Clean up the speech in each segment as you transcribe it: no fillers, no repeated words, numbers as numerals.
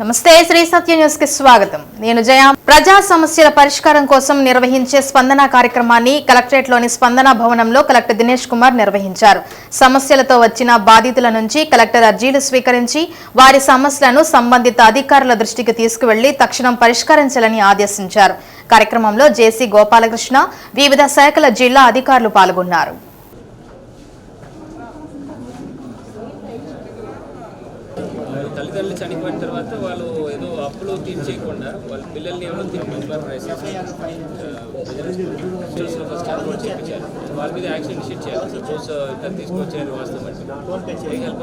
నమస్తే శ్రీ సత్య న్యూస్ కి స్వాగతం. నేను జయ. ప్రజా సమస్యల పరిష్కారం కోసం నిర్వహించే స్పందన కార్యక్రమాన్ని కలెక్టరేట్ లోని స్పందన భవనంలో కలెక్టర్ దినేష్ కుమార్ నిర్వహించారు. సమస్యలతో వచ్చిన బాధితుల నుంచి కలెక్టర్ అర్జీలు స్వీకరించి వారి సమస్యలను సంబంధిత అధికారుల దృష్టికి తీసుకువెళ్లి తక్షణం పరిష్కరించాలని ఆదేశించారు. కార్యక్రమంలో జేసీ గోపాలకృష్ణ, వివిధ శాఖల జిల్లా అధికారులు పాల్గొన్నారు. తల్లిదండ్రులు చనిపోయిన తర్వాత వాళ్ళు ఏదో అప్పులు తీర్చేయకుండా వాళ్ళ పిల్లల్ని ఎవరో చేయించారు. వాళ్ళ మీద యాక్షన్ ఇనిషియేట్ చేయాలి. సపోజ్ ఇట్లా తీసుకొచ్చారు వాస్తవం అంటే హెల్ప్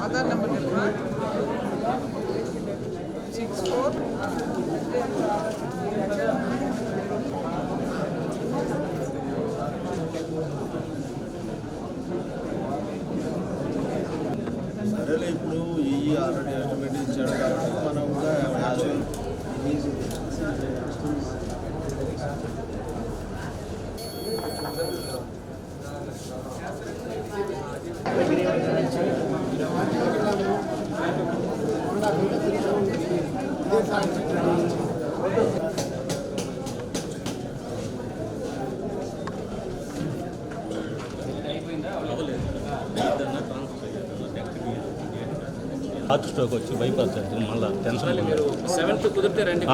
आधार नंबर 64 సరేలే. ఇప్పుడు ఈ ఆల్రెడీ ఎస్టిమేట్ ఇచ్చాడు కాబట్టి మనం కూడా హార్ట్ స్ట్రోక్ వచ్చి బైపాస్ మళ్ళీ టెన్షన్. మీరు 7th కుదిరితే రండి.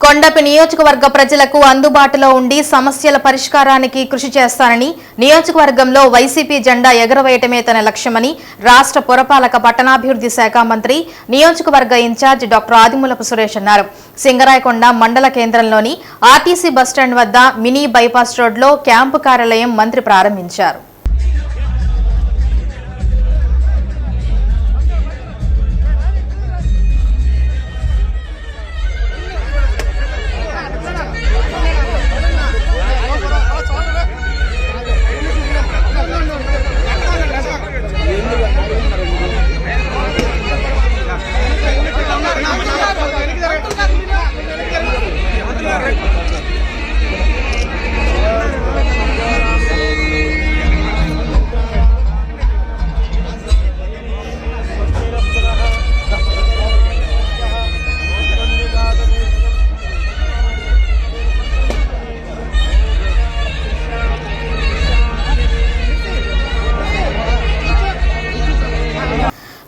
కొండపి నియోజకవర్గ ప్రజలకు అందుబాటులో ఉండి సమస్యల పరిష్కారానికి కృషి చేస్తానని, నియోజకవర్గంలో వైసీపీ జెండా ఎగరవేయటమే తన లక్ష్యమని రాష్ట్ర పురపాలక పట్టణాభివృద్ధి శాఖ మంత్రి, నియోజకవర్గ ఇన్ఛార్జ్ డాక్టర్ ఆదిమూలపు సురేష్ అన్నారు. సింగరాయకొండ మండల కేంద్రంలోని ఆర్టీసీ బస్టాండ్ వద్ద మినీ బైపాస్ రోడ్లో క్యాంపు కార్యాలయం మంత్రి ప్రారంభించారు.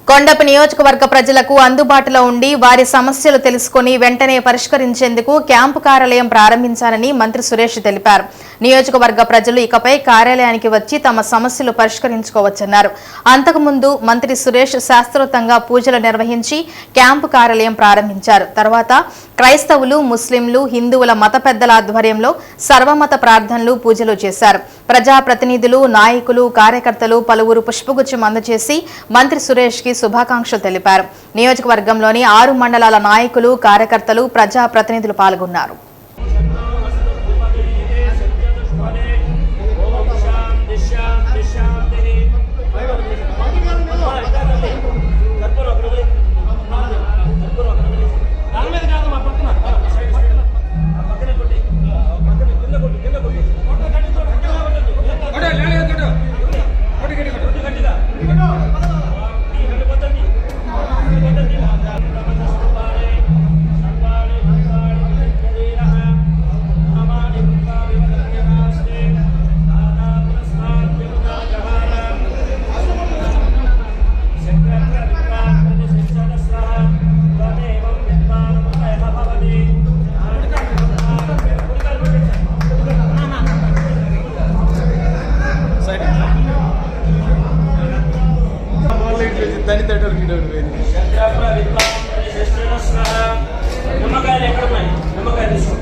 కొండపి నియోజకవర్గ ప్రజలకు అందుబాటులో ఉండి వారి సమస్యలు తెలుసుకుని వెంటనే పరిష్కరించేందుకు క్యాంపు కార్యాలయం ప్రారంభించాలని మంత్రి సురేష్ తెలిపారు. నియోజకవర్గ ప్రజలు ఇకపై కార్యాలయానికి వచ్చి తమ సమస్యలు పరిష్కరించుకోవచ్చన్నారు. అంతకుముందు మంత్రి సురేష్ శాస్త్రోక్తంగా పూజలు నిర్వహించి క్యాంపు కార్యాలయం ప్రారంభించారు. తర్వాత క్రైస్తవులు, ముస్లింలు, హిందువుల మత పెద్దల ఆధ్వర్యంలో సర్వమత ప్రార్థనలు, పూజలు చేశారు. ప్రజాప్రతినిధులు, నాయకులు, కార్యకర్తలు పలువురు పుష్పగుచ్చం అందజేసి మంత్రి సురేష్ కి శుభాకాంక్షలు తెలిపారు. నియోజకవర్గంలోని 6 మండలాల నాయకులు, కార్యకర్తలు, ప్రజాప్రతినిధులు పాల్గొన్నారు. నిమ్మకాయలు ఎక్కడ ఉన్నాయి? నిమ్మకాయలు తీసుకో.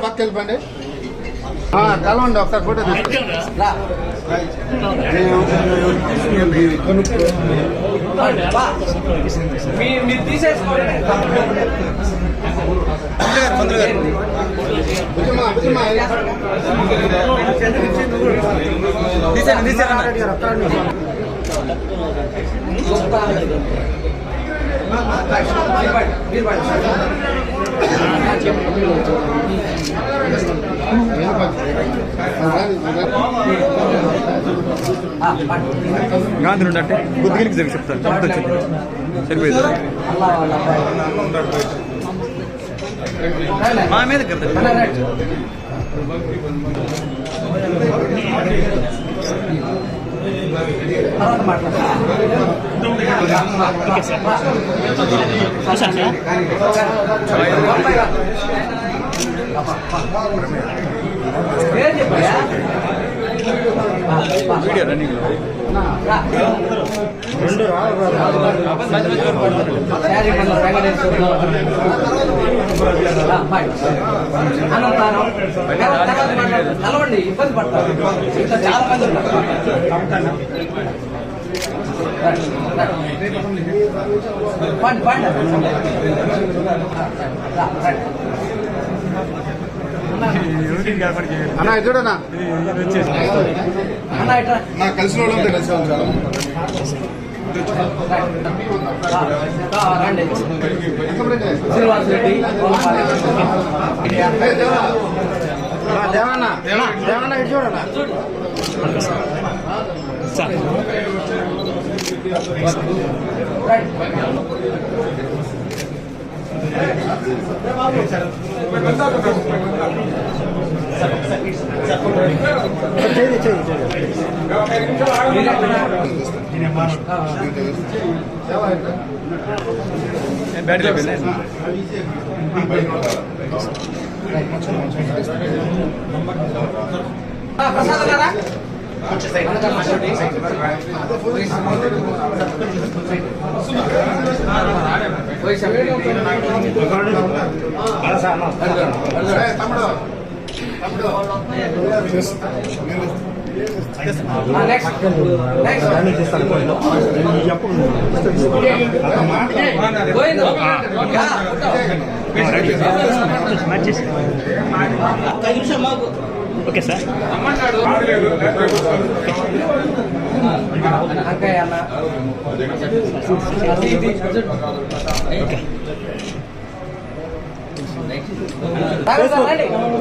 పక్కకెళ్ళిపోండి కలవండి ఒకసారి ఫోటో మీరు తీసేసుకోండి. గాంధీ అంటే గుద్దిగిరికి జరిగి చెప్తాను సరిపోయింది మా మీద వీడియో రన్నింగ్ కలవండి, ఇబ్బంది పడతారు. ఇంకా చాలా మంది ఉన్నారు. పండి పండి అన్నా చూడనా అన్న ఇట్లా నాకు కలిసిన వాళ్ళంతా కలిసి ఉంటారు రండి. శ్రీనివాస్ రెడ్డి దేవన్నా దేవన్నా ఇటు చూడనా ప్రసాద్ గారా ఓకే సార్ అంకయ్య అన్న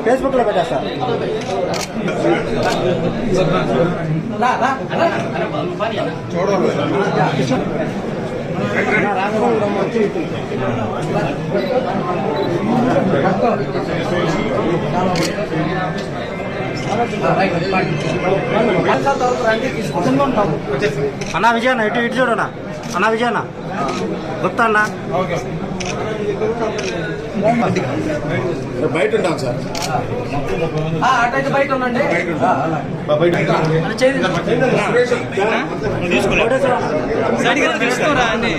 ఫేస్బుక్ లో పెట్టేస్తా అన్నా విజయన్న ఇటు చూడనా అన్నా విజయన్న గుర్తా అన్నా బయట ఉంటాం సార్. అటైతే బయట ఉండండి. తీసుకోరా అండి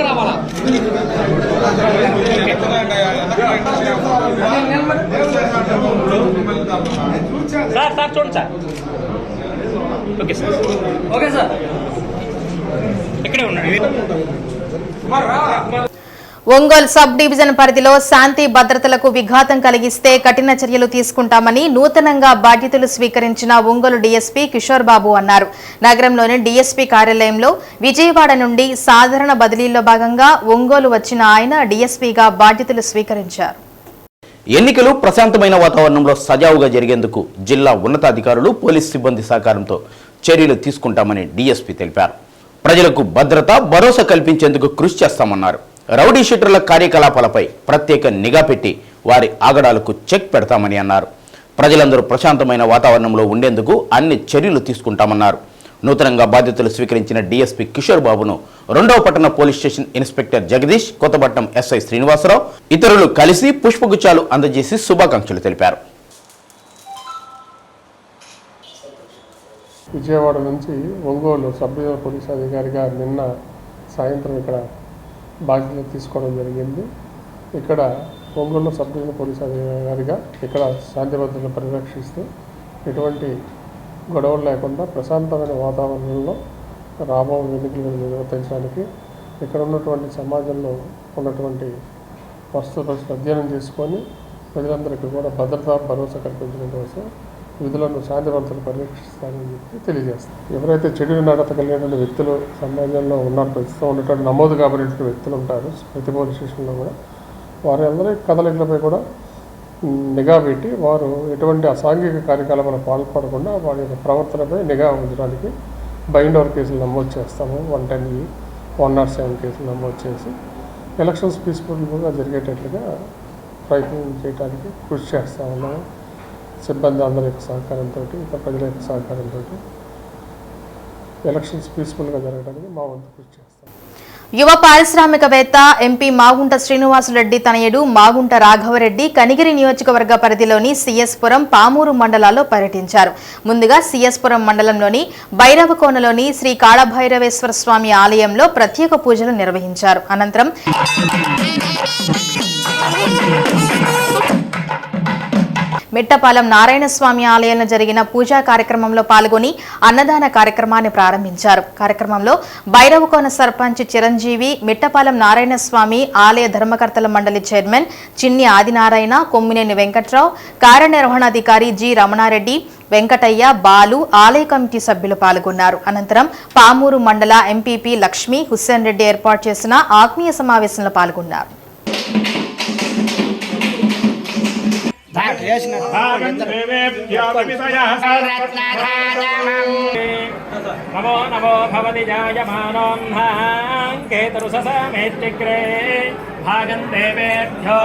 రావాలా సార్ చూడండి sir. Okay sir. Okay sir. ఇక్కడే ఉన్నాడు. ఒంగోలు సబ్ డివిజన్ పరిధిలో శాంతి భద్రతలకు విఘాతం కలిగిస్తే కఠిన చర్యలు తీసుకుంటామని నూతనంగా బాధ్యతలు స్వీకరించిన ఒంగోలు డీఎస్పీ కిషోర్ బాబు అన్నారు. నగరంలోని డీఎస్పీ కార్యాలయంలో విజయవాడ నుండి సాధారణ బదిలీలో భాగంగా ఒంగోలు వచ్చిన ఆయన డీఎస్పీగా బాధ్యతలు స్వీకరించారు. ఎన్నికలు ప్రశాంతమైన వాతావరణంలో సజావుగా జరిగేందుకు జిల్లా ఉన్నతాధికారులు పోలీస్ సిబ్బంది సహకారంతో చర్యలు తీసుకుంటామని డీఎస్పీ తెలిపారు. ప్రజలకు భద్రత భరోసా కల్పించేందుకు కృషి చేస్తామన్నారు. రౌడీ షీటర్ల కార్యకలాపాలపై ప్రత్యేక నిఘా పెట్టి వారి ఆగడాలకు చెక్ పెడతామని అన్నారు. ప్రజలందరూ ప్రశాంతమైన వాతావరణంలో ఉండేందుకు అన్ని చర్యలు తీసుకుంటామన్నారు. నూతనంగా బాధ్యతలు స్వీకరించిన డీఎస్పీ కిషోర్ బాబును 2వ పట్టణ police station inspector Jagadish, Kothapatnam SI Srinivasarao ఇతరులు కలిసి పుష్పగుచ్చాలు అందజేసి శుభాకాంక్షలు తెలిపారు. విజయవాడ నుంచి ఒంగోలు సబ్ డివిజనల్ పోలీస్ అధికారిగా నిన్న సాయంత్రం ఇక్కడ బాధ్యతలు తీసుకోవడం జరిగింది. ఇక్కడ ఒంగోలు సబ్ డివిజనల్ పోలీస్ అధికారిగా ఇక్కడ శాంతి భద్రతను పరిరక్షిస్తూ ఎటువంటి గొడవలు లేకుండా ప్రశాంతమైన వాతావరణంలో రాబో ఎన్నికలు నిర్వర్తించడానికి ఇక్కడ ఉన్నటువంటి సమాజంలో ఉన్నటువంటి వస్తువులు అధ్యయనం చేసుకొని ప్రజలందరికీ కూడా భద్రతా భరోసా కల్పించడం కోసం విధులను శాంతి భద్రతను పరిరక్షిస్తారని చెప్పి తెలియజేస్తారు. ఎవరైతే చెడు నడత కలిగినటువంటి వ్యక్తులు సమాజంలో ప్రస్తుతం ఉన్నటువంటి నమోదు కాబడినటువంటి వ్యక్తులు ఉంటారు ప్రతి పోలీస్ స్టేషన్లో కూడా, వారి అందరి కదలికలపై కూడా నిఘా పెట్టి వారు ఎటువంటి అసాంఘిక కార్యకలాపాలకు పాల్పడకుండా వారి యొక్క ప్రవర్తనపై నిఘా ఉంచడానికి బైండ్ ఓవర్ కేసులు నమోదు చేస్తాము. 110, 107 కేసులు నమోదు చేసి ఎలక్షన్స్ పీస్ఫుల్గా జరిగేటట్లుగా ప్రయత్నం చేయడానికి కృషి చేస్తూ ఉన్నాము. సిబ్బంది అందరి యొక్క సహకారంతో, ఇక ప్రజల యొక్క సహకారంతో ఎలక్షన్స్ పీస్ఫుల్గా జరగడానికి మా వంతు కృషి చేస్తాం. యువ పారిశ్రామికవేత్త ఎంపీ మాగుంట శ్రీనివాసులరెడ్డి తనయుడు మాగుంట రాఘవరెడ్డి కనిగిరి నియోజకవర్గ పరిధిలోని సిఎస్పురం, పామూరు మండలాల్లో పర్యటించారు. ముందుగా సిఎస్పురం మండలంలోని భైరవకోనలోని శ్రీ కాళభైరవేశ్వర స్వామి ఆలయంలో ప్రత్యేక పూజలు నిర్వహించారు. అనంతరం మిట్టపాలెం నారాయణస్వామి ఆలయంలో జరిగిన పూజా కార్యక్రమంలో పాల్గొని అన్నదాన కార్యక్రమాన్ని ప్రారంభించారు. కార్యక్రమంలో భైరవకోన సర్పంచ్ చిరంజీవి, మిట్టపాలెం నారాయణస్వామి ఆలయ ధర్మకర్తల మండలి చైర్మన్ చిన్ని ఆదినారాయణ, కొమ్మినేని వెంకట్రావు, కార్యనిర్వహణాధికారి జి రమణారెడ్డి, వెంకటయ్య, బాలు, ఆలయ కమిటీ సభ్యులు పాల్గొన్నారు. అనంతరం పామూరు మండల ఎంపీపీ లక్ష్మి, హుస్సేన్ రెడ్డి ఏర్పాటు చేసిన ఆత్మీయ సమావేశంలో పాల్గొన్నారు. నమో నమో భవతి జాయమానోన్హాంకేతరుససమేత్యగ్రే భాగం దేవేభ్యో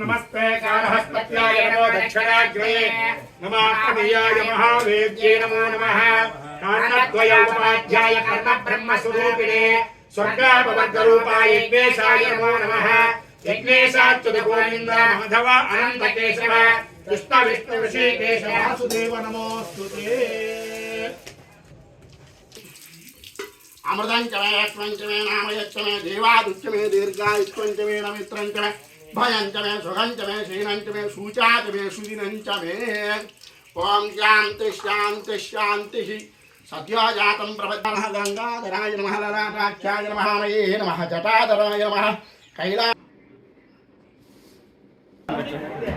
నమస్తే కాళహస్పత్యాయ నమో దక్షిణాగ్రే నమాయ మహావేద్యే నమో నమః కారణద్వయోపాధ్యాయ కర్మ బ్రహ్మ స్వరూపిణే స్వర్గాపవర్గరూపాయ యజ్ఞేశాయ నమో నమః యజ్ఞేశాచ్యుతగోవింద మాధవ అనంత కేశవ కృష్ణ విష్ణు ఋషికేశ వాసుదేవ నమోస్తుతే. అమృతం చ మే యస్వం చ మే నామయచ్చ మే దేవాదుచ్చ మే దీర్ఘాయుష్వం చ మే నమిత్రం చ మే భయంచ మే సుఖంచ మే శ్రీనంచ మే సూచాచ మే సుదినంచ మే. ఓం శాంతి శాంతి శాంతి. సత్యోజాతం ప్రపద్యః గంగాధరాయ నమః లలాటాక్షాయ నమః మయే నమః జటాధరాయ నమః కైలా.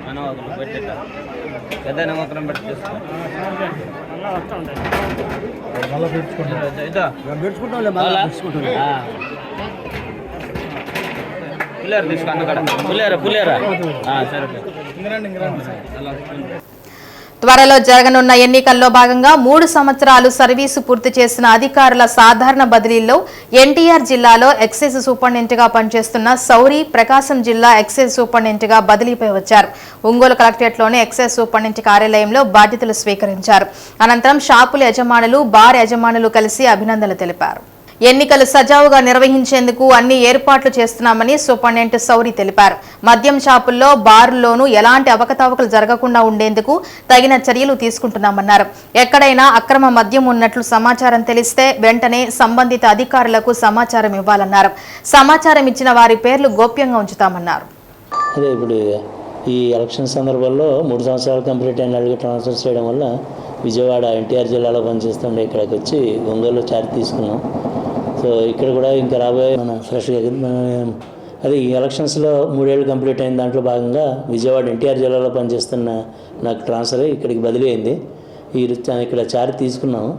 మనం ఒకరు పెట్టేట పెద్ద నమ్మకం పెట్టి పుల్లేరు తీసుకోండి అక్కడ పుల్లేరా సరే. త్వరలో జరగనున్న ఎన్నికల్లో భాగంగా 3 సంవత్సరాలు సర్వీసు పూర్తి చేసిన అధికారుల సాధారణ బదిలీల్లో ఎన్టీఆర్ జిల్లాలో ఎక్సైజ్ సూపరింటెండెంట్గా పనిచేస్తున్న సౌరి ప్రకాశం జిల్లా ఎక్సైజ్ సూపరింటెండెంట్గా బదిలీపై వచ్చారు. ఒంగోలు కలెక్టరేట్లోని ఎక్సైజ్ సూపరింటెండెంట్ కార్యాలయంలో బాధ్యతలు స్వీకరించారు. అనంతరం షాపుల యజమానులు, బార్ యజమానులు కలిసి అభినందనలు తెలిపారు. ఎన్నికలు సజావుగా నిర్వహించేందుకు అన్ని ఏర్పాట్లు చేస్తున్నామని సూపరింటెండెంట్ సౌరి తెలిపారు. మద్యం షాపుల్లో, బార్ల్లోనూ ఎలాంటి అవకతవకలు జరగకుండా ఉండేందుకు తగిన చర్యలు తీసుకుంటున్నామన్నారు. ఎక్కడైనా అక్రమ మద్యం ఉన్నట్లు సమాచారం తెలిస్తే వెంటనే సంబంధిత అధికారులకు సమాచారం ఇవ్వాలన్నారు. సమాచారం ఇచ్చిన వారి పేర్లు గోప్యంగా ఉంచుతామన్నారు. అదే ఇప్పుడు ఈ ఎలక్షన్ సందర్భంలో 3 సంవత్సరాలు కంప్లీట్ అయిన వాళ్ళకి ట్రాన్స్ఫర్ చేయడం వల్ల విజయవాడ ఎన్టీఆర్ జిల్లాలో పనిచేస్తుండే ఇక్కడికి వచ్చి ఒంగోలు చార్జ్ తీసుకున్నాం. సో ఇక్కడ కూడా ఇంకా రాబోయే మన ఫ్రెష్గా అది ఈ ఎలక్షన్స్లో 3 ఏళ్ళు కంప్లీట్ అయిన దాంట్లో భాగంగా విజయవాడ ఎన్టీఆర్ జిల్లాలో పనిచేస్తున్న నాకు ట్రాన్స్ఫర్ ఇక్కడికి బదిలీ అయింది. ఇక్కడ చార్జ్ తీసుకున్నాము.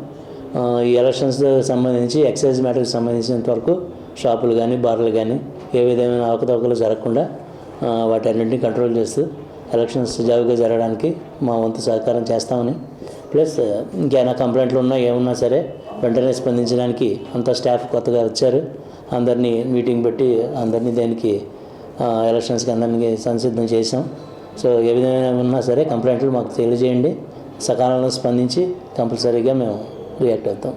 ఈ ఎలక్షన్స్ సంబంధించి ఎక్సైజ్ మ్యాటర్కి సంబంధించినంత వరకు షాపులు కానీ, బార్లు కానీ ఏ విధమైన అవకతవకలు జరగకుండా వాటన్నింటినీ కంట్రోల్ చేస్తూ ఎలక్షన్స్ సజావుగా జరగడానికి మా వంతు సహకారం చేస్తామని, ప్లస్ ఇంకేమైనా కంప్లైంట్లు ఉన్నా ఏమున్నా సరే వెంటనే స్పందించడానికి అంత స్టాఫ్ కొత్తగా వచ్చారు. అందరినీ మీటింగ్ పెట్టి అందరినీ దానికి ఎలక్షన్స్కి అందరినీ సంసిద్ధం చేసాం. సో ఏ విధమైన ఉన్నా సరే కంప్లైంట్లు మాకు తెలియజేయండి. సకాలంలో స్పందించి కంపల్సరీగా మేము రియాక్ట్ అవుతాం.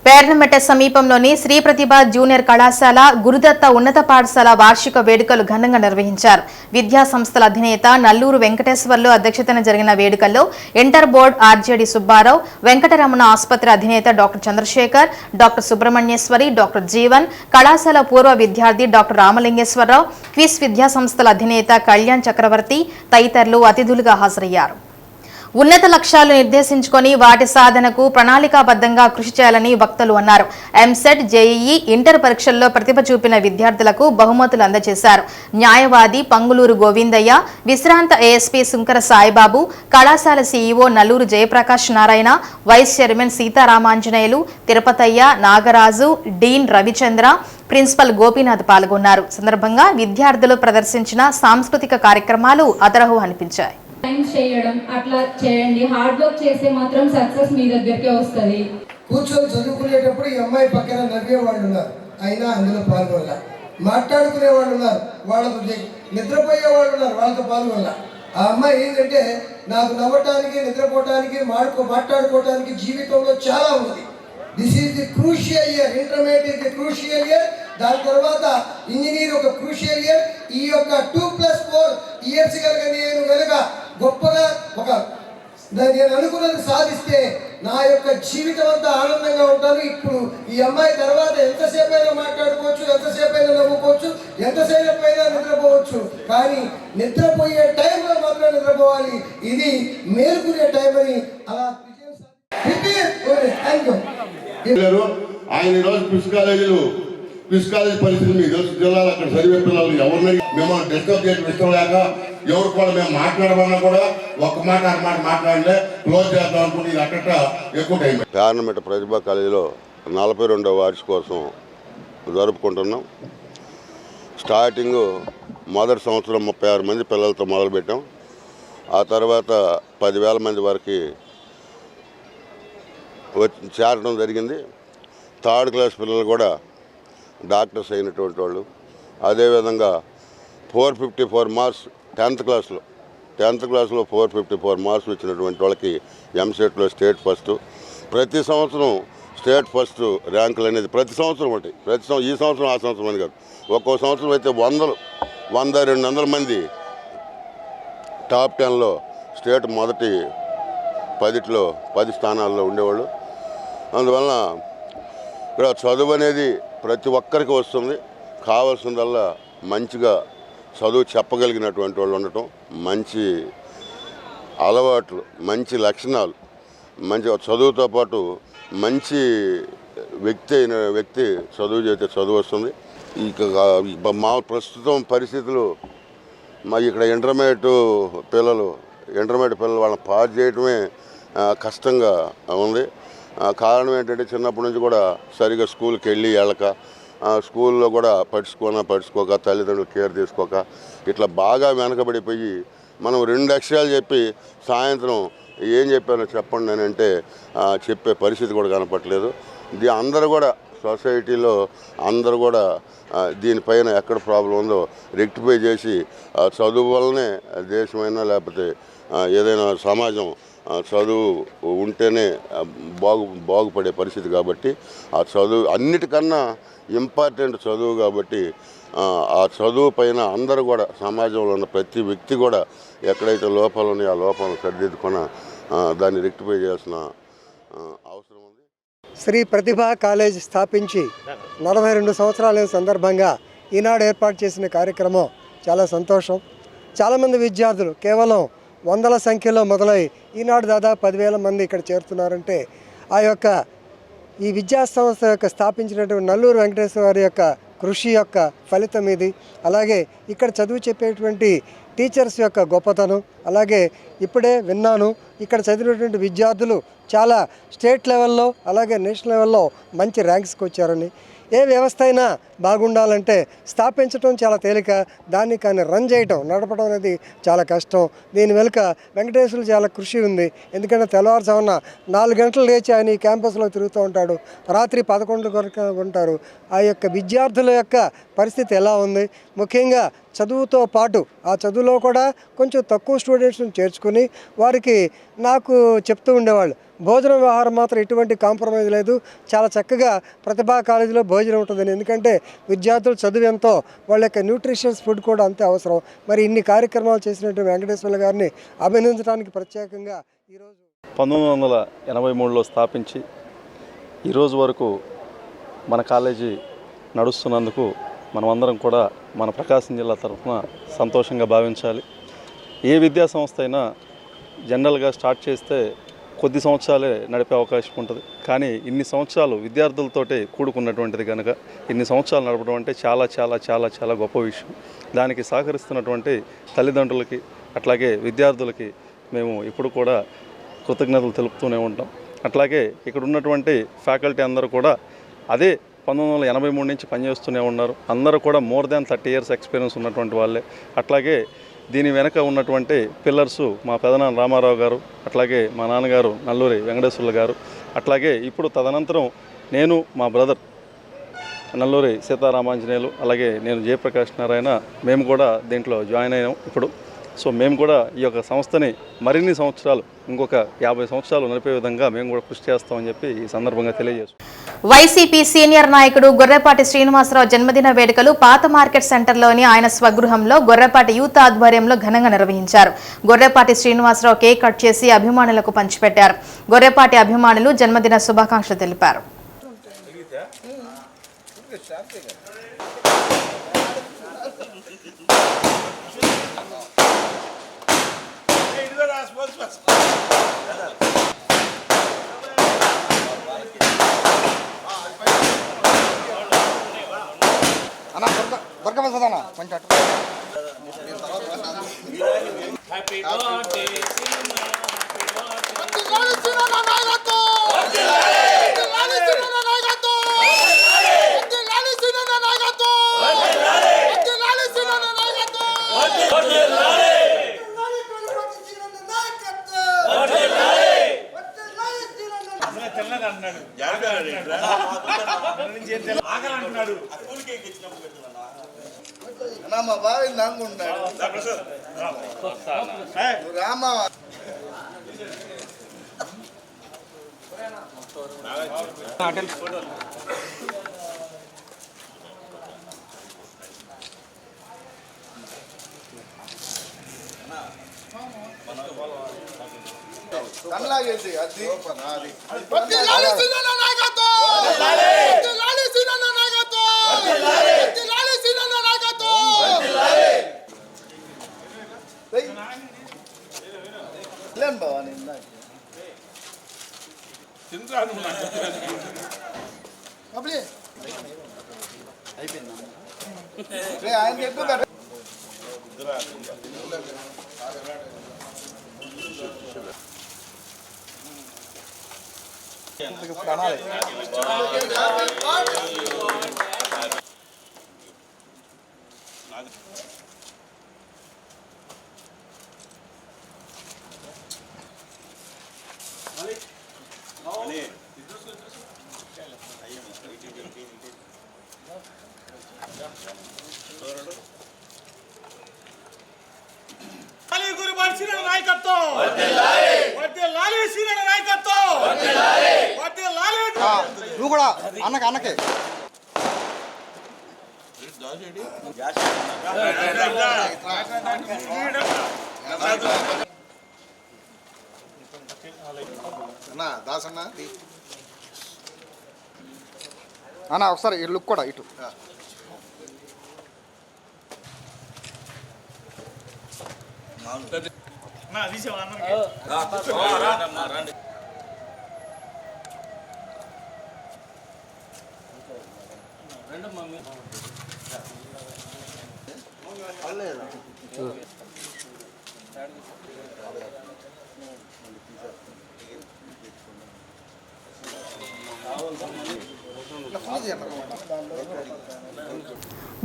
పేర్నమెట్ట సమీపంలోని శ్రీ ప్రతిభ జూనియర్ కళాశాల, గురుదత్త ఉన్నత పాఠశాల వార్షిక వేడుకలు ఘనంగా నిర్వహించారు. విద్యా సంస్థల అధినేత నల్లూరు వెంకటేశ్వర్లు అధ్యక్షతన జరిగిన వేడుకల్లో inter board RJD Subbarao, Venkataramana ఆసుపత్రి అధినేత doctor Chandrasekhar, doctor Subrahmanyeswari, doctor Jeevan, కళాశాల పూర్వ విద్యార్థి డాక్టర్ రామలింగేశ్వరరావు, క్విస్ విద్యా సంస్థల అధినేత కళ్యాణ్ చక్రవర్తి తదితరులు అతిథులుగా హాజరయ్యారు. ఉన్నత లక్ష్యాలు నిర్దేశించుకొని వాటి సాధనకు ప్రణాళికాబద్ధంగా కృషి చేయాలని వక్తలు అన్నారు. ఎంసెట్, జేఈఈ, ఇంటర్ పరీక్షల్లో ప్రతిభ చూపిన విద్యార్థులకు బహుమతులు అందజేశారు. న్యాయవాది పంగులూరు గోవిందయ్య, విశ్రాంత ఏఎస్పీ సుంకర సాయిబాబు, కళాశాల CEO Nalluru Jayaprakash Narayana, vice chairman Seetharamanjaneyulu, Tirupathaiah, Nagaraju, dean Ravichandra, principal Gopinath పాల్గొన్నారు. సందర్భంగా విద్యార్థులు ప్రదర్శించిన సాంస్కృతిక కార్యక్రమాలు అదరహు అనిపించాయి. చేయడం అట్లా చేయండి. హార్డ్ వర్క్ చేస్తే మాత్రం సక్సెస్ మీ దగ్గరికే వస్తుంది. కూర్చొని చదువుకునేటప్పుడు ఈ అమ్మాయి పక్కన నవ్వే వాళ్ళు ఉన్నారు, అయినా అందులో పాల్గొనల. మాట్లాడుకునే వాళ్ళు ఉన్నారు, వాళ్ళతో నిద్రపోయే వాళ్ళు ఉన్నారు, వాళ్ళతో పాల్గొనల. ఆ అమ్మాయి ఏంటంటే నాకు నవ్వటానికి, నిద్రపోవటానికి, మాట్లాడుకోవటానికి జీవితంలో చాలా ఉంది. This is the crucial year. Intermediate is the crucial year. దాని తర్వాత ఇంజనీర్ ఒక క్రూషియల్ ఇయర్. ఈ యొక్క 2+4 ఇయర్స్ కనుక గొప్పగా నేను అనుకున్నది సాధిస్తే నా యొక్క జీవితం అంతా ఆనందంగా ఉంటాను. ఇప్పుడు ఈ అమ్మాయి తర్వాత ఎంతసేపు అయినా మాట్లాడుకోవచ్చు, ఎంతసేపు అయినా నవ్వుకోవచ్చు, ఎంతసేపు అయినా నిద్రపోవచ్చు. కానీ నిద్రపోయే టైంలో మాత్రం నిద్రపోవాలి. ఇది మేలుకునే టైం అని అలా ఆయన ఈరోజు క్విజ్ కాలేజీ పరిస్థితి మీకు తెలుసు. జిల్లాలో అక్కడ చదివే పిల్లలు ఎవరిని మిమ్మల్ని డిస్టర్బ్ చేయడం ఇష్టం లేక ఎవరు కూడా మేము మాట్లాడమన్నా కూడా ఒక్క మాట అన్నమాట మాట్లాడలే, క్లోజ్ చేద్దాం అనుకుంటే ఇది అక్కడ ఎక్కువ టైం. పేర్నమెట్ట ప్రతిభా కాలేజీలో 42వ వార్షికోత్సవం జరుపుకుంటున్నాం. స్టార్టింగ్ మొదటి సంవత్సరం 36 మంది పిల్లలతో మొదలుపెట్టాం. ఆ తర్వాత 10,000 మంది వరకు చేరడం జరిగింది. 3rd క్లాస్ పిల్లలు కూడా డాక్టర్స్ అయినటువంటి వాళ్ళు. అదేవిధంగా 454 మార్క్స్ 10th క్లాస్లో 454 మార్క్స్ వచ్చినటువంటి వాళ్ళకి ఎంసెట్లో స్టేట్ ఫస్ట్. ప్రతి సంవత్సరం స్టేట్ ఫస్ట్ ర్యాంకులు అనేది ప్రతి సంవత్సరం ఉంటాయి. ఈ సంవత్సరం ఆ సంవత్సరం అని కాదు. ఒక్కో సంవత్సరం అయితే 100-200 మంది టాప్ 10లో స్టేట్ మొదటి 10 స్థానాల్లో ఉండేవాళ్ళు. అందువలన ఇక్కడ చదువు అనేది ప్రతి ఒక్కరికి వస్తుంది. కావాల్సిందల్లా మంచిగా చదువు చెప్పగలిగినటువంటి వాళ్ళు ఉండటం, మంచి అలవాట్లు, మంచి లక్షణాలు, మంచి చదువుతో పాటు మంచి వ్యక్తి చదువు చేస్తే చదువు వస్తుంది. ఇక మా ప్రస్తుతం పరిస్థితులు ఇక్కడ ఇంటర్మీడియట్ పిల్లలు వాళ్ళని పాస్ చేయటమే కష్టంగా ఉంది. కారణం ఏంటంటే చిన్నప్పటి నుంచి కూడా సరిగా స్కూల్కి వెళ్ళక, స్కూల్లో కూడా పట్టించుకోక తల్లిదండ్రులు కేర్ తీసుకోక ఇట్లా బాగా వెనకబడిపోయి మనం 2 అక్షరాలు చెప్పి సాయంత్రం ఏం చెప్పానో చెప్పండి అని అంటే చెప్పే పరిస్థితి కూడా కనపట్లేదు. అందరూ కూడా సొసైటీలో అందరూ కూడా దీనిపైన ఎక్కడ ప్రాబ్లం ఉందో రెక్టిఫై చేసి చదువు వల్లనే దేశమైనా లేకపోతే ఏదైనా సమాజం చదువు ఉంటేనే బాగుపడే పరిస్థితి కాబట్టి ఆ చదువు అన్నిటికన్నా ఇంపార్టెంట్ చదువు కాబట్టి ఆ చదువు పైన అందరూ కూడా సమాజంలో ఉన్న ప్రతి వ్యక్తి కూడా ఎక్కడైతే లోపాలు ఉన్నాయో ఆ లోపాలను సరిదిద్దుకున్న దాన్ని రెక్టిఫై చేయాల్సిన అవసరం ఉంది. శ్రీ ప్రతిభా కాలేజ్ స్థాపించి 42 సంవత్సరాల సందర్భంగా ఈనాడు ఏర్పాటు చేసిన కార్యక్రమం చాలా సంతోషం. చాలామంది విద్యార్థులు కేవలం వందల సంఖ్యలో మొదలై ఈనాడు దాదాపు 10,000 మంది ఇక్కడ చేరుతున్నారంటే ఈ విద్యా సంస్థ యొక్క స్థాపించినటువంటి నల్లూరు వెంకటేశ్వర వారి యొక్క కృషి యొక్క ఫలితం ఇది. అలాగే ఇక్కడ చదువు చెప్పేటువంటి టీచర్స్ యొక్క గొప్పతనం. అలాగే ఇప్పుడే విన్నాను, ఇక్కడ చదివినటువంటి విద్యార్థులు చాలా స్టేట్ లెవెల్లో అలాగే నేషనల్ లెవెల్లో మంచి ర్యాంక్స్కి వచ్చారని. ఏ వ్యవస్థ అయినా బాగుండాలంటే స్థాపించడం చాలా తేలిక, దాన్ని కానీ రన్ చేయటం, నడపడం అనేది చాలా కష్టం. దీని వెనుక వెంకటేశ్వరులు చాలా కృషి ఉంది. ఎందుకంటే తెల్లవారుజామున 4 గంటలు లేచి ఆయన ఈ క్యాంపస్లో తిరుగుతూ ఉంటాడు, రాత్రి 11 వరకు ఉంటారు. ఆ యొక్క విద్యార్థుల యొక్క పరిస్థితి ఎలా ఉంది, ముఖ్యంగా చదువుతో పాటు ఆ చదువులో కూడా కొంచెం తక్కువ స్టూడెంట్స్ని చేర్చుకుని వారికి నాకు చెప్తూ ఉండేవాళ్ళు, భోజనం వ్యవహారం మాత్రం ఎటువంటి కాంప్రమైజ్ లేదు, చాలా చక్కగా ప్రతిభా కాలేజీలో భోజనం ఉంటుందని. ఎందుకంటే విద్యార్థులు చదువు ఎంతో వాళ్ళ యొక్క న్యూట్రిషియస్ ఫుడ్ కూడా అంతే అవసరం. మరి ఇన్ని కార్యక్రమాలు చేసినటువంటి వెంకటేశ్వర గారిని అభినందించడానికి ప్రత్యేకంగా ఈరోజు 1983లో స్థాపించి ఈరోజు వరకు మన కాలేజీ నడుస్తున్నందుకు మనమందరం కూడా మన ప్రకాశం జిల్లా తరఫున సంతోషంగా భావించాలి. ఏ విద్యా సంస్థ అయినా జనరల్గా స్టార్ట్ చేస్తే కొద్ది సంవత్సరాలే నడిపే అవకాశం ఉంటుంది. కానీ ఇన్ని సంవత్సరాలు విద్యార్థులతోటే కూడుకున్నటువంటిది కనుక ఇన్ని సంవత్సరాలు నడపడం అంటే చాలా చాలా చాలా చాలా గొప్ప విషయం. దానికి సహకరిస్తున్నటువంటి తల్లిదండ్రులకి అట్లాగే విద్యార్థులకి మేము ఇప్పుడు కూడా కృతజ్ఞతలు తెలుపుతూనే ఉంటాం. అట్లాగే ఇక్కడ ఉన్నటువంటి ఫ్యాకల్టీ అందరూ కూడా అదే 1983 నుంచి పనిచేస్తూనే ఉన్నారు. అందరూ కూడా మోర్ దాన్ 30 years ఎక్స్పీరియన్స్ ఉన్నటువంటి వాళ్ళే. అట్లాగే దీని వెనక ఉన్నటువంటి పిల్లర్సు మా పెదనాన్న రామారావు గారు, అట్లాగే మా నాన్నగారు నల్లూరి వెంకటేశ్వర్లు గారు, అట్లాగే ఇప్పుడు తదనంతరం నేను మా బ్రదర్ నల్లూరి సీతారామాంజనేయులు, అలాగే నేను జయప్రకాష్ నారాయణ, మేము కూడా దీంట్లో జాయిన్ అయ్యాం ఇప్పుడు. సో మేము కూడా ఈ యొక్క సంస్థని మరిన్ని సంవత్సరాలు ఇంకొక 50 సంవత్సరాలు నడిపే విధంగా మేము కూడా కృషి చేస్తామని చెప్పి ఈ సందర్భంగా తెలియజేస్తాం. వైసీపీ సీనియర్ నాయకుడు గొర్రెపాటి శ్రీనివాసరావు జన్మదిన వేడుకలు పాత మార్కెట్ సెంటర్లోని ఆయన స్వగృహంలో గొర్రెపాటి యూత్ ఆధ్వర్యంలో ఘనంగా నిర్వహించారు. గొర్రెపాటి శ్రీనివాసరావు కేక్ కట్ చేసి అభిమానులకు పంచిపెట్టారు. గొర్రెపాటి అభిమానులు జన్మదిన శుభాకాంక్షలు తెలిపారు. మా బావి నంగుంటాడు రామా కన్లాగేసి అది నాయకత్వం నువ్వు కూడా అన్నకే దాసన్న అన్న ఒకసారి ఈ లుక్ కూడా ఇటు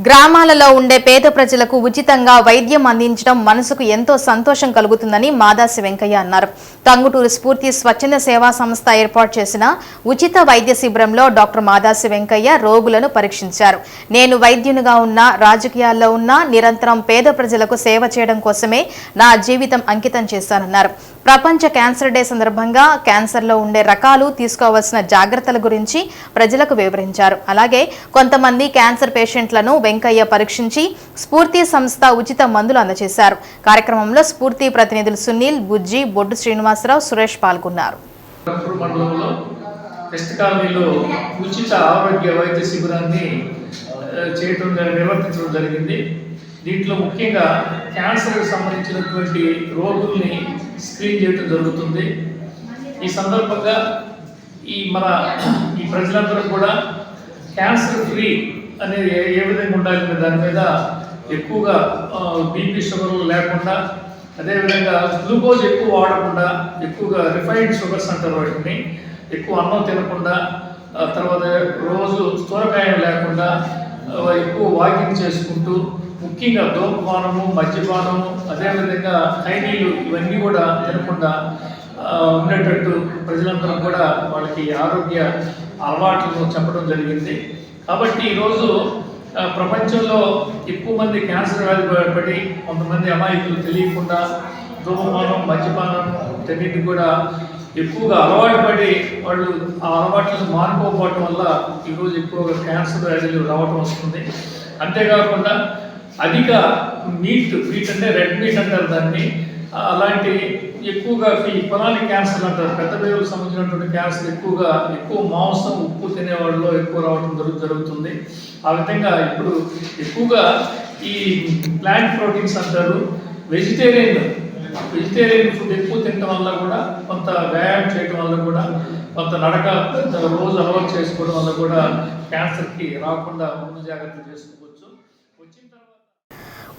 గ్రామాలలో ఉండే పేద ప్రజలకు ఉచితంగా వైద్యం అందించడం మనసుకు ఎంతో సంతోషం కలుగుతుందని మాదాసి వెంకయ్య అన్నారు. టంగుటూరు స్ఫూర్తి స్వచ్ఛంద సేవా సంస్థ ఏర్పాటు చేసిన ఉచిత వైద్య శిబిరంలో డాక్టర్ మాదాసి వెంకయ్య రోగులను పరీక్షించారు. నేను వైద్యునిగా ఉన్నా, రాజకీయాల్లో ఉన్నా నిరంతరం పేద ప్రజలకు సేవ చేయడం కోసమే నా జీవితం అంకితం చేశానన్నారు. ప్రపంచ క్యాన్సర్ డే సందర్భంగా క్యాన్సర్లో ఉండే రకాలు, తీసుకోవాల్సిన జాగ్రత్తల గురించి ప్రజలకు వివరించారు. అలాగే కొంతమంది క్యాన్సర్ పేషెంట్లను వెంకయ్య పరీక్షించి స్ఫూర్తి సంస్థ ఉచిత మందులు అందజేశారు. కార్యక్రమంలో స్ఫూర్తి ప్రతినిధులు సునీల్, బుజ్జి, బొడ్డు శ్రీనివాసరావు, సురేష్ పాల్గొన్నారు. ఉచిత ఆరోగ్య వైద్య శిబిరాన్ని నిర్వర్తించడం జరిగింది. దీంట్లో ముఖ్యంగా క్యాన్సర్కి సంబంధించినటువంటి రోగుల్ని స్క్రీన్ చేయడం జరుగుతుంది. ఈ సందర్భంగా ఈ ప్రజలందరూ కూడా క్యాన్సర్ ఫ్రీ అనేది ఏ విధంగా ఉండాలనే దాని మీద ఎక్కువగా బీపీ షుగర్లు లేకుండా, అదేవిధంగా గ్లూకోజ్ ఎక్కువ వాడకుండా, ఎక్కువగా రిఫైన్డ్ షుగర్స్ అంటారు వాటిని, ఎక్కువ అన్నం తినకుండా, తర్వాత రోజు స్థూలకాయం లేకుండా ఎక్కువ వాకింగ్ చేసుకుంటూ, ముఖ్యంగా ధూమపానము, మద్యపానము, అదేవిధంగా ఖైనీలు ఇవన్నీ కూడా తినకుండా ఉండేటట్టు ప్రజలందరూ కూడా వాళ్ళకి ఆరోగ్య అలవాట్లను చెప్పడం జరిగింది. కాబట్టి ఈరోజు ప్రపంచంలో ఎక్కువ మంది క్యాన్సర్ వ్యాధి పడి కొంతమంది అమాయకులు తెలియకుండా ధూమపానం, మద్యపానం వీటన్నిటి కూడా ఎక్కువగా అలవాటు పడి వాళ్ళు ఆ అలవాట్లను మానుకోకపోవటం వల్ల ఈరోజు ఎక్కువగా క్యాన్సర్ వ్యాధులు రావటం వస్తుంది. అంతేకాకుండా అధిక మీట్ అంటే రెడ్ మీట్ అంటారు దాన్ని, అలాంటి ఎక్కువగా ఈ కొలానిక్ క్యాన్సర్ అంటారు, పెద్ద పేరుకు సంబంధించినటువంటి క్యాన్సర్ ఎక్కువ మాంసం, ఉప్పు తినేవాళ్ళలో ఎక్కువ రావడం జరుగుతుంది. ఆ విధంగా ఇప్పుడు ఎక్కువగా ఈ ప్లాంట్ ప్రోటీన్స్ అంటారు, వెజిటేరియన్ ఫుడ్ ఎక్కువ తినడం వల్ల కూడా, కొంత వ్యాయామం చేయడం వల్ల కూడా, కొంత నడక రోజు అలవాటు చేసుకోవడం వల్ల కూడా క్యాన్సర్కి రాకుండా ముందు జాగ్రత్తలు చేసుకోవచ్చు.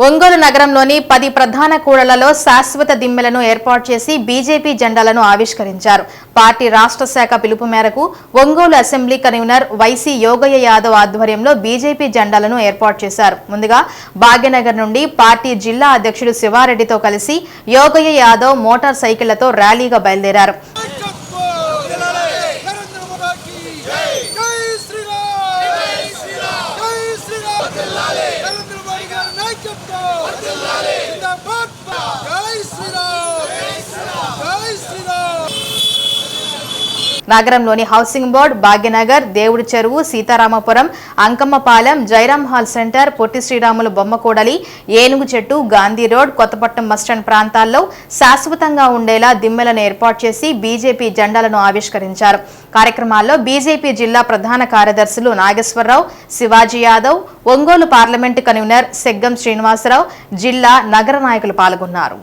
ఒంగోలు నగరంలోని 10 ప్రధాన కూడళ్లలో శాశ్వత దిమ్మెలను ఏర్పాటు చేసి బీజేపీ జెండాలను ఆవిష్కరించారు. పార్టీ రాష్ట్ర శాఖ పిలుపు మేరకు ఒంగోలు అసెంబ్లీ కన్వీనర్ వైసీ యోగయ్య యాదవ్ ఆధ్వర్యంలో బీజేపీ జెండాలను ఏర్పాటు చేశారు. ముందుగా భాగ్యనగర్ నుండి పార్టీ జిల్లా అధ్యక్షుడు శివారెడ్డితో కలిసి యోగయ్య యాదవ్ మోటార్ సైకిళ్లతో ర్యాలీగా బయలుదేరారు. నగరంలోని హౌసింగ్ బోర్డు, భాగ్యనగర్, దేవుడి చెరువు, సీతారామపురం, అంకమ్మపాలెం, జైరామ్ హాల్ సెంటర్, పొట్టి శ్రీరాములు బొమ్మకూడలి, ఏనుగు చెట్టు, గాంధీ రోడ్, కొత్తపట్నం బస్టాండ్ ప్రాంతాల్లో శాశ్వతంగా ఉండేలా దిమ్మెలను ఏర్పాటు చేసి బీజేపీ జెండాలను ఆవిష్కరించారు. కార్యక్రమాల్లో బీజేపీ జిల్లా ప్రధాన కార్యదర్శులు నాగేశ్వరరావు, శివాజీ యాదవ్, ఒంగోలు పార్లమెంటు కన్వీనర్ సెగ్గం శ్రీనివాసరావు, జిల్లా నగర నాయకులు పాల్గొన్నారు.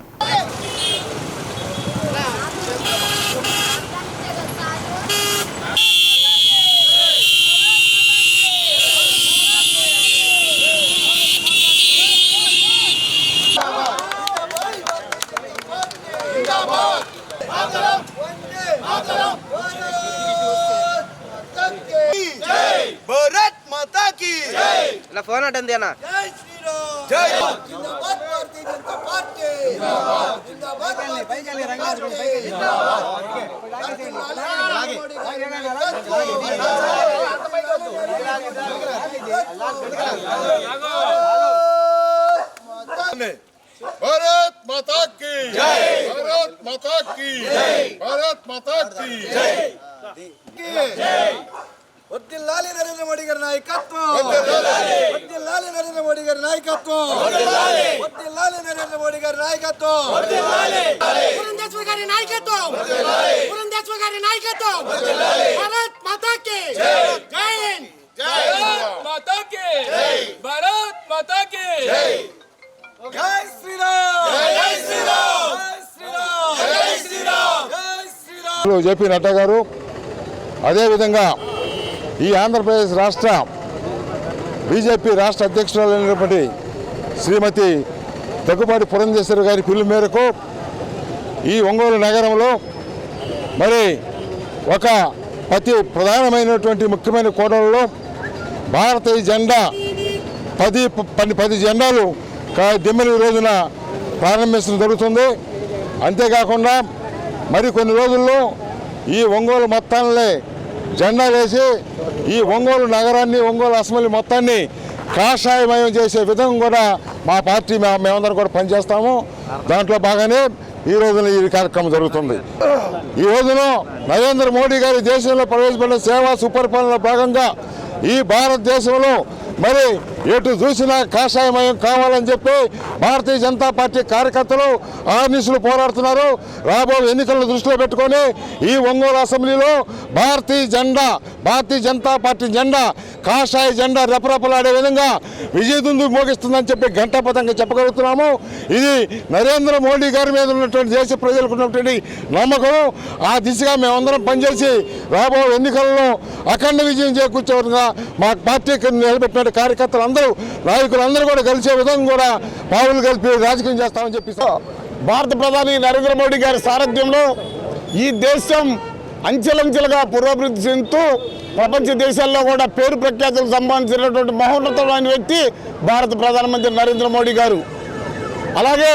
నా ఫోన్ అటెంది అన్న. भारत माता की जय, भारत माता की जय, भारत माता की जय. వర్ధిల్లాలి నరేంద్ర మోడీ గారి నాయకత్వం, వర్ధిల్లాలి నరేంద్ర మోడీ గారి నాయకత్వం, వర్ధిల్లాలి నరేంద్ర మోడీ గారి నాయకత్వం, పురంధేశ్వరి గారి నాయకత్వం, పురంధేశ్వరి గారి నాయకత్వం. భారత్ మాతా కి జై హింద్, భారత్ మాతా కి జై, భారత్ మాతా కి జై. జై శ్రీరామ్, జై శ్రీరామ్, జై శ్రీరామ్, జై శ్రీరామ్, జై శ్రీరామ్. జేపీ నడ్డా గారు, అదేవిధంగా ఈ ఆంధ్రప్రదేశ్ రాష్ట్ర బీజేపీ రాష్ట్ర అధ్యక్షురాలైనటువంటి శ్రీమతి దగ్గుబాటి పురంధేశ్వరి గారి పిలుపు మేరకు ఈ ఒంగోలు నగరంలో మరి ఒక అతి ప్రధానమైనటువంటి ముఖ్యమైన కోణంలో భారతీయ జెండా 10 జెండాలు దిమ్మని రోజున ప్రారంభించడం జరుగుతుంది. అంతేకాకుండా మరి కొన్ని రోజుల్లో ఈ ఒంగోలు మొత్తాన్ని జెండా వేసి ఈ ఒంగోలు నగరాన్ని, ఒంగోలు అసెంబ్లీ మొత్తాన్ని కాషాయమయం చేసే విధంగా కూడా మా పార్టీ మేమందరం కూడా పనిచేస్తాము. దాంట్లో బాగానే ఈ రోజున ఈ కార్యక్రమం జరుగుతుంది. ఈ రోజున నరేంద్ర మోడీ గారి దేశంలో ప్రవేశపెట్టిన సేవా సుపరిపాలనలో భాగంగా ఈ భారతదేశంలో మరి ఎటు చూసినా కాషాయమయం కావాలని చెప్పి భారతీయ జనతా పార్టీ కార్యకర్తలు ఆర్నిసులు పోరాడుతున్నారు. రాబోయే ఎన్నికలను దృష్టిలో పెట్టుకొని ఈ ఒంగోలు అసెంబ్లీలో భారతీయ జనతా పార్టీ జెండా, కాషాయ జెండా రెపరెపలాడే విధంగా విజయదుందుకు మోగిస్తుందని చెప్పి ఘంటాపథంగా చెప్పగలుగుతున్నాము. ఇది నరేంద్ర మోడీ గారి మీద ఉన్నటువంటి దేశ ప్రజలకు ఉన్నటువంటి నమ్మకం. ఆ దిశగా మేమందరం పనిచేసి రాబోయే ఎన్నికల్లో అఖండ విజయం చేకూర్చే విధంగా మా పార్టీకి నిలబెట్టిన కార్యకర్తలు నాయకులందరూ కూడా కలిసే విధంగా కూడా పావులు కలిపి రాజకీయం చేస్తామని చెప్పి భారత ప్రధాని నరేంద్ర మోడీ గారి సారథ్యంలో ఈ దేశం అంచెలంచెలుగా పురోభివృద్ధి చెందుతూ ప్రపంచ దేశాల్లో కూడా పేరు ప్రఖ్యాతులు సంపాదించినటువంటి మహోన్నతమైన వ్యక్తి భారత ప్రధానమంత్రి నరేంద్ర మోడీ గారు. అలాగే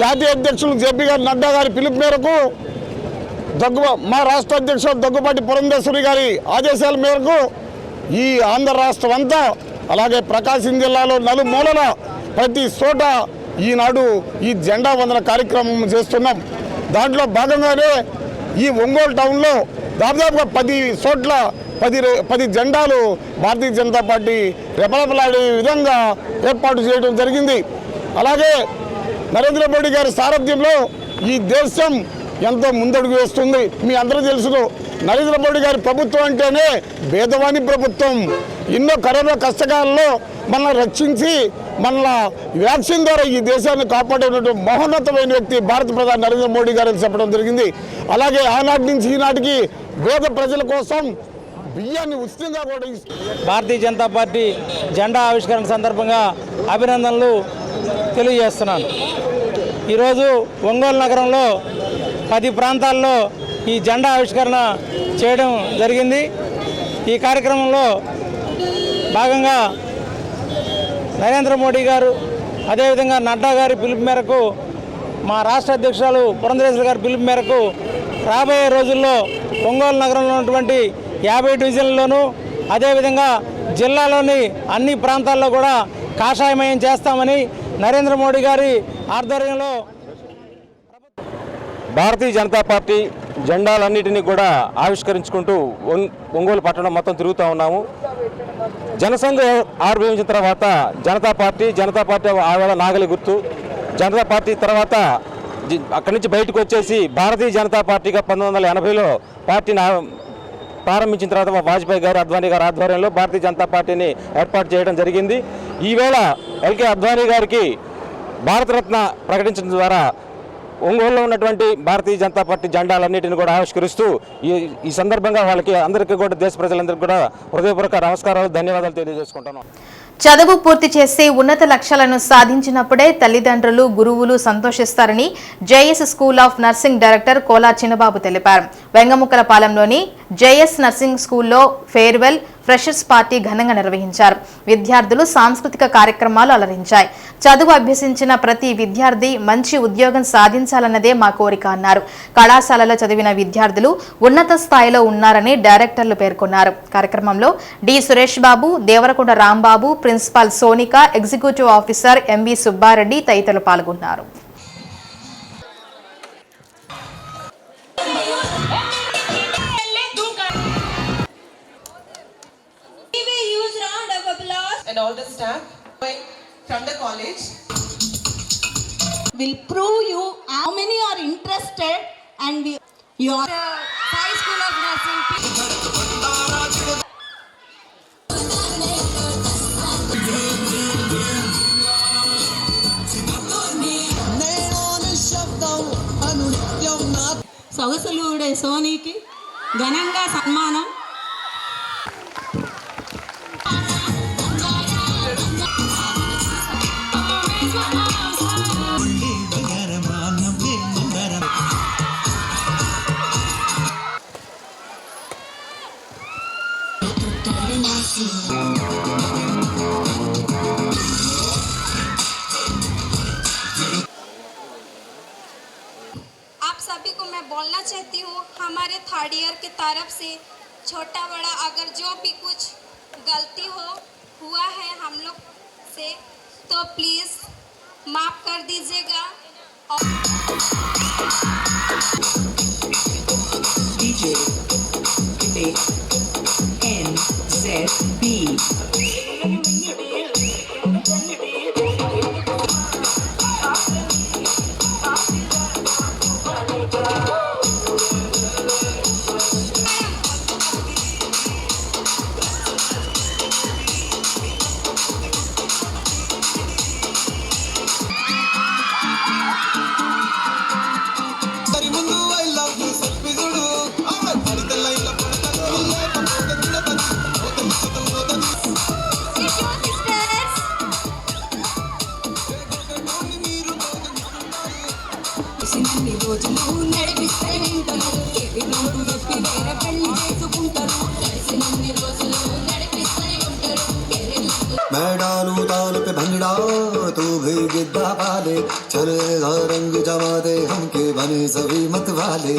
జాతీయ అధ్యక్షులు జేపీ గారి నడ్డా గారి పిలుపు మేరకు మా రాష్ట్ర అధ్యక్షుడు దగ్గుబాటి పురంధేశ్వరి గారి ఆదేశాల మేరకు ఈ ఆంధ్ర రాష్ట్రం అంతా, అలాగే ప్రకాశం జిల్లాలో నలుమూలల ప్రతి చోట ఈనాడు ఈ జెండా వందన కార్యక్రమం చేస్తున్నాం. దాంట్లో భాగంగానే ఈ ఒంగోలు టౌన్లో దాదాపుగా 10 చోట్ల 10 జెండాలు భారతీయ జనతా పార్టీ రెపరెపలాడే విధంగా ఏర్పాటు చేయడం జరిగింది. అలాగే నరేంద్ర మోడీ గారి సారథ్యంలో ఈ దేశం ఎంతో ముందడుగు వేస్తుంది. మీ అందరూ తెలుసు, నరేంద్ర మోడీ గారి ప్రభుత్వం అంటేనే భేదవాణి ప్రభుత్వం. ఎన్నో కరోనా కష్టకాలంలో మనల్ని రక్షించి వ్యాక్సిన్ ద్వారా ఈ దేశాన్ని కాపాడేటువంటి మహోన్నతమైన వ్యక్తి భారత ప్రధాని నరేంద్ర మోడీ గారు చెప్పడం జరిగింది. అలాగే ఆనాటి నుంచి ఈనాటికి పేద ప్రజల కోసం బియ్యాన్ని ఉచితంగా కూడా భారతీయ జనతా పార్టీ జెండా ఆవిష్కరణ సందర్భంగా అభినందనలు తెలియజేస్తున్నాను. ఈరోజు ఒంగోలు నగరంలో 10 ప్రాంతాల్లో ఈ జెండా ఆవిష్కరణ చేయడం జరిగింది. ఈ కార్యక్రమంలో భాగంగా నరేంద్ర మోడీ గారు, అదేవిధంగా నడ్డా గారి పిలుపు మేరకు, మా రాష్ట్ర అధ్యక్షురాలు పురంధేశ్వరి గారి పిలుపు మేరకు రాబోయే రోజుల్లో ఒంగోలు నగరంలో ఉన్నటువంటి 50 డివిజన్లలోనూ, అదేవిధంగా జిల్లాలోని అన్ని ప్రాంతాల్లో కూడా కాషాయమయం చేస్తామని నరేంద్ర మోడీ గారి ఆధ్వర్యంలో భారతీయ జనతా పార్టీ జెండాలన్నిటినీ కూడా ఆవిష్కరించుకుంటూ ఒంగోలు పట్టణం మొత్తం తిరుగుతూ ఉన్నాము. జనసంఘ ఆవిర్భవించిన తర్వాత జనతా పార్టీ ఆవేళ నాగలి గుర్తు, జనతా పార్టీ తర్వాత అక్కడి నుంచి బయటకు వచ్చేసి భారతీయ జనతా పార్టీగా 1980లో పార్టీని ప్రారంభించిన తర్వాత వాజ్పేయి గారు, అద్వానీ గారి ఆధ్వర్యంలో భారతీయ జనతా పార్టీని ఏర్పాటు చేయడం జరిగింది. ఈవేళ ఎల్కే అద్వానీ గారికి భారతరత్న ప్రకటించడం ద్వారా ఒంగోలులో ఉన్నటువంటి భారతీయ జనతా పార్టీ జెండాలన్నింటినీ కూడా ఆవిష్కరిస్తూ ఈ సందర్భంగా వాళ్ళకి అందరికీ కూడా, దేశ ప్రజలందరికీ కూడా హృదయపూర్వక నమస్కారాలు, ధన్యవాదాలు తెలియజేసుకుంటున్నాను. చదువు పూర్తి చేసి ఉన్నత లక్ష్యాలను సాధించినప్పుడే తల్లిదండ్రులు, గురువులు సంతోషిస్తారని JS school of nursing director Kola Chinnababu తెలిపారు. వెంగముక్కలపాలెంలోని జేఎస్ నర్సింగ్ స్కూల్లో ఫేర్వెల్ ఫ్రెషర్స్ పార్టీ ఘనంగా నిర్వహించారు. విద్యార్థులు సాంస్కృతిక కార్యక్రమాలు అలరించాయి. చదువు అభ్యసించిన ప్రతి విద్యార్థి మంచి ఉద్యోగం సాధించాలన్నదే మా కోరిక అన్నారు. కళాశాలలో చదివిన విద్యార్థులు ఉన్నత స్థాయిలో ఉన్నారని డైరెక్టర్లు పేర్కొన్నారు. కార్యక్రమంలో D Suresh Babu, Devarakonda Rambabu, principal Sonika, executive officer MV Subbareddy తదితరులు పాల్గొన్నారు. And all the staff from the college will prove you how many are interested and you are Sai School of Nursing. సొగసులుడే సోనీకి ఘనంగా సన్మానం. आप सभी को मैं बोलना चाहती हूँ, हमारे थर्ड ईयर की तरफ से छोटा बड़ा अगर जो भी कुछ गलती हुआ है हम लोग से तो प्लीज़ माफ़ कर दीजिएगा. मैं डालू ताल पे भंगड़ा तू भी गिद्दा पाले चलेगा रंग जमा दे हमके बने सभी मत वाले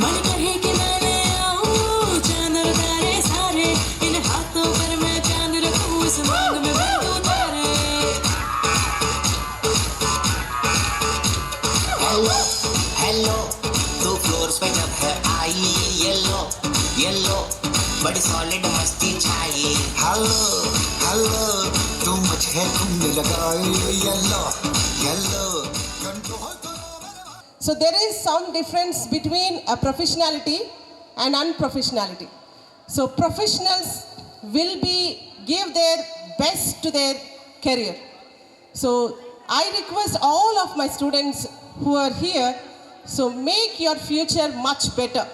मन कहे कि मैं आऊं चांद तारे सारे इन हाथों पर मैं चांद रखूं इस मांग में बैठूं तारे हेलो हेलो दो फ्लोर्स पे जब है आई येलो येलो बड़ी सॉलिड मस्ती चाहिए हेलो हेलो तू मुझे घूमने लगाई yellow yellow So there is some difference between a professionality and unprofessionality. So professionals will give their best to their career. So I request all of my students who are here, so make your future much better.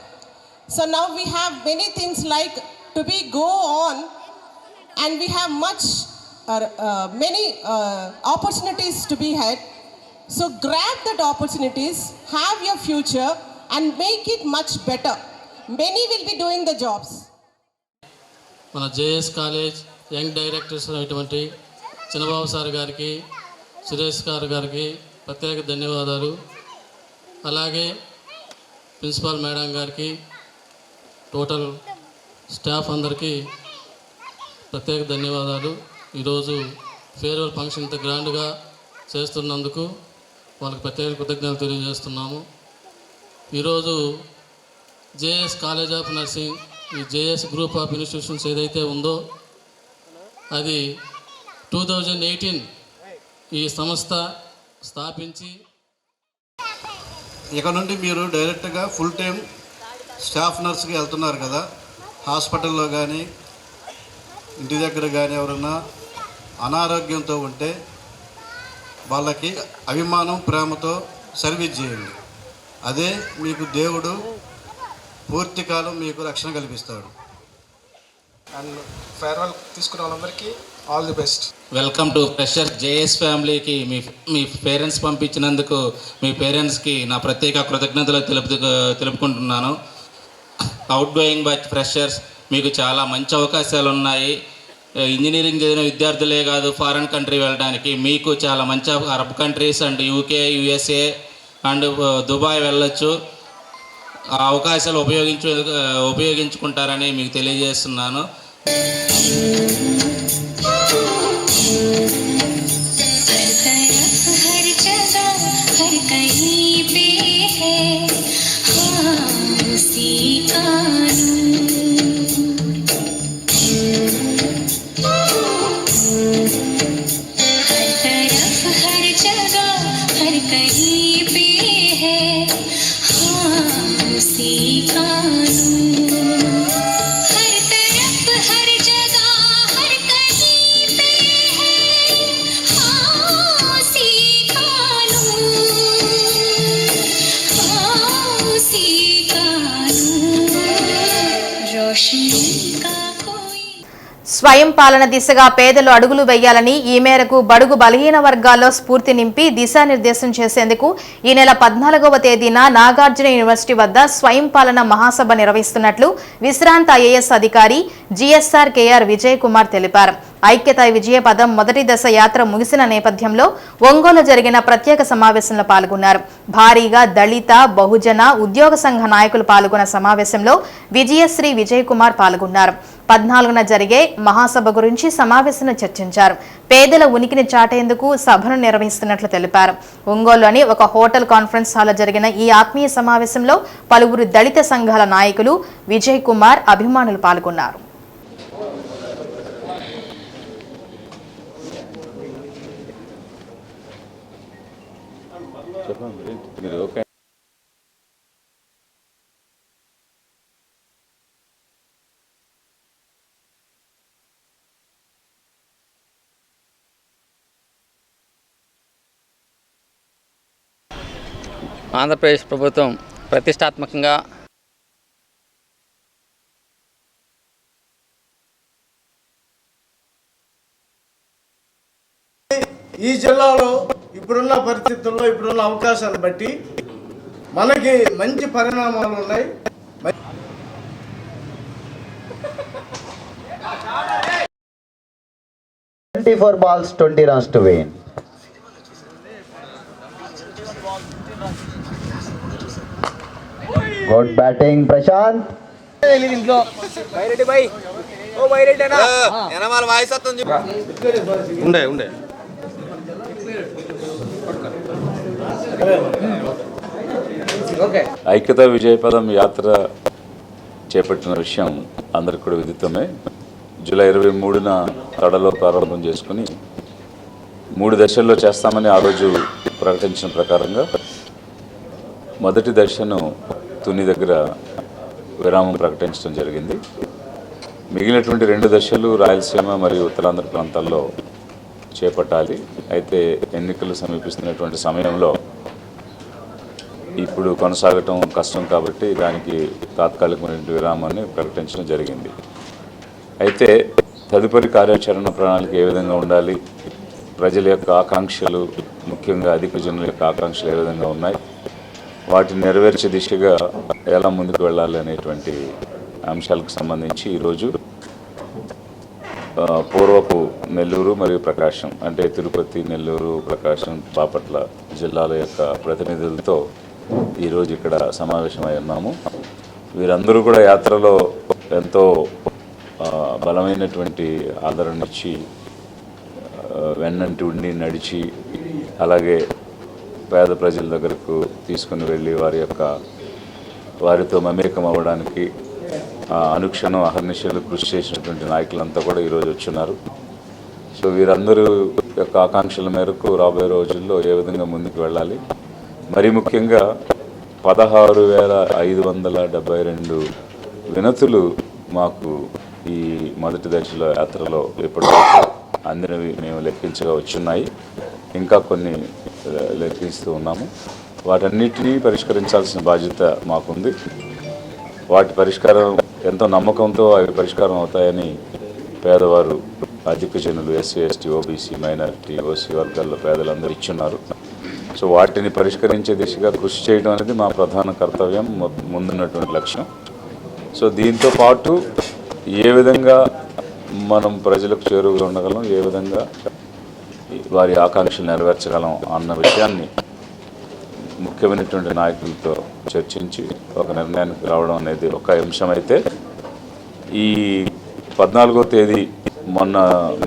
So now we have many things like to be go on, and we have many opportunities to be had. So grab that opportunities, have your future and make it much better. Many will be doing the jobs. మన JS college young directors అయినటువంటి చిన్నబాబు sir గారికి, సురేష్ గారికి ప్రత్యేక ధన్యవాదాలు. అలాగే principal madam గారికి, total staff అందరికీ ప్రత్యేక ధన్యవాదాలు. ఈరోజు ఫేర్వెల్ ఫంక్షన్ ఇంత గ్రాండ్గా చేస్తున్నందుకు వాళ్ళకి ప్రత్యేక కృతజ్ఞతలు తెలియజేస్తున్నాము. ఈరోజు జేఎస్ కాలేజ్ ఆఫ్ నర్సింగ్, ఈ జేఎస్ గ్రూప్ ఆఫ్ ఇన్స్టిట్యూషన్స్ ఏదైతే ఉందో అది 2018 ఈ సంస్థ స్థాపించి ఇక నుండి మీరు డైరెక్ట్గా ఫుల్ టైం స్టాఫ్ నర్స్కి వెళ్తున్నారు కదా. హాస్పిటల్లో కానీ ఇంటి దగ్గర కానీ ఎవరన్నా అనారోగ్యంతో ఉంటే వాళ్ళకి అభిమానం, ప్రేమతో సర్వీస్ చేయండి. అదే మీకు దేవుడు పూర్తి కాలం మీకు రక్షణ కల్పిస్తాడు. అండ్ ఫేర్వెల్ తీసుకున్న వాళ్ళందరికీ all the best. Welcome to fresher JS ఫ్యామిలీకి. మీ పేరెంట్స్ పంపించినందుకు మీ పేరెంట్స్కి నా ప్రత్యేక కృతజ్ఞతలు తెలుపుకుంటున్నాను. అవుట్ గోయింగ్ బ్యాచ్ ఫ్రెషర్స్, మీకు చాలా మంచి అవకాశాలు ఉన్నాయి. ఇంజనీరింగ్ చదివిన విద్యార్థులే కాదు, ఫారెన్ కంట్రీ వెళ్ళడానికి మీకు చాలా మంచి Arab countries and UK, USA and Dubai వెళ్ళొచ్చు. ఆ అవకాశాలు ఉపయోగించుకుంటారని మీకు తెలియజేస్తున్నాను. స్వయం పాలన దిశగా పేదలు అడుగులు వేయాలని, ఈ మేరకు బడుగు బలహీన వర్గాల్లో స్ఫూర్తి నింపి దిశానిర్దేశం చేసేందుకు ఈ నెల 14వ తేదీన నాగార్జున యూనివర్సిటీ వద్ద స్వయం పాలన మహాసభ నిర్వహిస్తున్నట్లు విశ్రాంత ఐఏఎస్ అధికారి జిఎస్ఆర్ కేఆర్ విజయ్ కుమార్ తెలిపారు. ఐక్యత విజయ పదం మొదటి దశ యాత్ర ముగిసిన నేపథ్యంలో ఒంగోలు జరిగిన ప్రత్యేక సమావేశంలో పాల్గొన్నారు. భారీగా దళిత, బహుజన, ఉద్యోగ సంఘ నాయకులు పాల్గొన్న సమావేశంలో విజయశ్రీ విజయ్ కుమార్ పాల్గొన్నారు. 14న జరిగే మహాసభ గురించి సమావేశంలో చర్చించారు. పేదల ఉనికిని చాటేందుకు సభను నిర్వహిస్తున్నట్లు తెలిపారు. ఒంగోలులోని ఒక హోటల్ కాన్ఫరెన్స్ హాల్లో జరిగిన ఈ ఆత్మీయ సమావేశంలో పలువురు దళిత సంఘాల నాయకులు, విజయ్ కుమార్ అభిమానులు పాల్గొన్నారు. ఆంధ్రప్రదేశ్ ప్రభుత్వం ప్రతిష్టాత్మకంగా ఈ జిల్లాలో ఇప్పుడున్న పరిస్థితుల్లో, ఇప్పుడున్న అవకాశాలు బట్టి మనకి మంచి పరిణామాలు ఉన్నాయి. 24 balls, 20 runs to win. Good batting, Prashant. ఉండే ఐక్యతా విజయపదం యాత్ర చేపట్టిన విషయం అందరికి కూడా విదితమే. జూలై 23న తడలో ప్రారంభం చేసుకుని 3 దశల్లో చేస్తామని ఆ రోజు ప్రకటించిన ప్రకారంగా మొదటి దశను తుని దగ్గర విరామం ప్రకటించడం జరిగింది. మిగిలినటువంటి 2 దశలు రాయలసీమ మరియు ఉత్తరాంధ్ర ప్రాంతాల్లో చేపట్టాలి. అయితే ఎన్నికలు సమీపిస్తున్నటువంటి సమయంలో ఇప్పుడు కొనసాగటం కష్టం కాబట్టి దానికి తాత్కాలికమైన విరామాన్ని ప్రకటించడం జరిగింది. అయితే తదుపరి కార్యాచరణ ప్రణాళిక ఏ విధంగా ఉండాలి, ప్రజల యొక్క ఆకాంక్షలు, ముఖ్యంగా అధిక జనుల యొక్క ఆకాంక్షలు ఏ విధంగా ఉన్నాయి, వాటిని నెరవేర్చే దిశగా ఎలా ముందుకు వెళ్ళాలి అనేటువంటి అంశాలకు సంబంధించి ఈరోజు పూర్వపు నెల్లూరు మరియు ప్రకాశం, అంటే తిరుపతి, నెల్లూరు, ప్రకాశం, బాపట్ల జిల్లాల యొక్క ప్రతినిధులతో ఈరోజు ఇక్కడ సమావేశమై ఉన్నాము. వీరందరూ కూడా యాత్రలో ఎంతో బలమైనటువంటి ఆదరణ ఇచ్చి వెన్నంటి ఉండి నడిచి, అలాగే పేద ప్రజల దగ్గరకు తీసుకుని వెళ్ళి వారితో మమేకం అవ్వడానికి అనుక్షణం అహర్నిశలు కృషి చేసినటువంటి నాయకులంతా కూడా ఈరోజు వచ్చున్నారు. సో వీరందరూ యొక్క ఆకాంక్షల మేరకు రాబోయే రోజుల్లో ఏ విధంగా ముందుకు వెళ్ళాలి, మరి ముఖ్యంగా 16,572 వినతులు మాకు ఈ మొదటి దశలో యాత్రలో ఇప్పటివరకు అందినవి మేము లెక్కించగా వచ్చున్నాయి. ఇంకా కొన్ని లెక్కిస్తూ ఉన్నాము. వాటన్నిటినీ పరిష్కరించాల్సిన బాధ్యత మాకుంది. వాటి పరిష్కారం ఎంతో నమ్మకంతో అవి పరిష్కారం అవుతాయని పేదవారు, అధిక జనులు, SC, ST, OBC, minority, OC వర్గాల్లో పేదలందరూ ఇచ్చున్నారు. సో వాటిని పరిష్కరించే దిశగా కృషి చేయడం అనేది మా ప్రధాన కర్తవ్యం, ముందున్నటువంటి లక్ష్యం. సో దీంతో పాటు ఏ విధంగా మనం ప్రజలకు చేరువగా ఉండగలం, ఏ విధంగా వారి ఆకాంక్షలు నెరవేర్చగలం అన్న విషయాన్ని ముఖ్యమైనటువంటి నాయకులతో చర్చించి ఒక నిర్ణయానికి రావడం అనేది ఒక అంశం. అయితే ఈ 14వ తేదీ మొన్న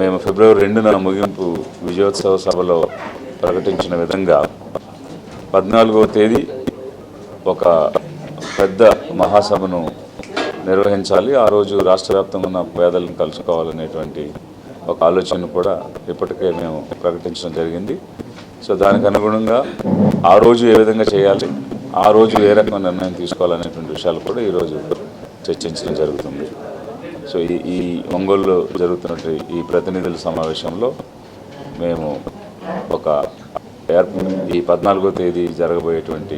మేము ఫిబ్రవరి 2న ముగింపు విజయోత్సవ సభలో ప్రకటించిన విధంగా 14వ తేదీ ఒక పెద్ద మహాసభను నిర్వహించాలి. ఆ రోజు రాష్ట్ర వ్యాప్తంగా ఉన్న పేదలను కలుసుకోవాలనేటువంటి ఒక ఆలోచన కూడా ఇప్పటికే మేము ప్రకటించడం జరిగింది. సో దానికి అనుగుణంగా ఆ రోజు ఏ విధంగా చేయాలి, ఆ రోజు ఏ రకమైన నిర్ణయం తీసుకోవాలనేటువంటి విషయాలు కూడా ఈరోజు చర్చించడం జరుగుతుంది. సో ఈ ఒంగోలులో జరుగుతున్నటువంటి ఈ ప్రతినిధుల సమావేశంలో మేము ఒక ఈ 14వ తేదీ జరగబోయేటువంటి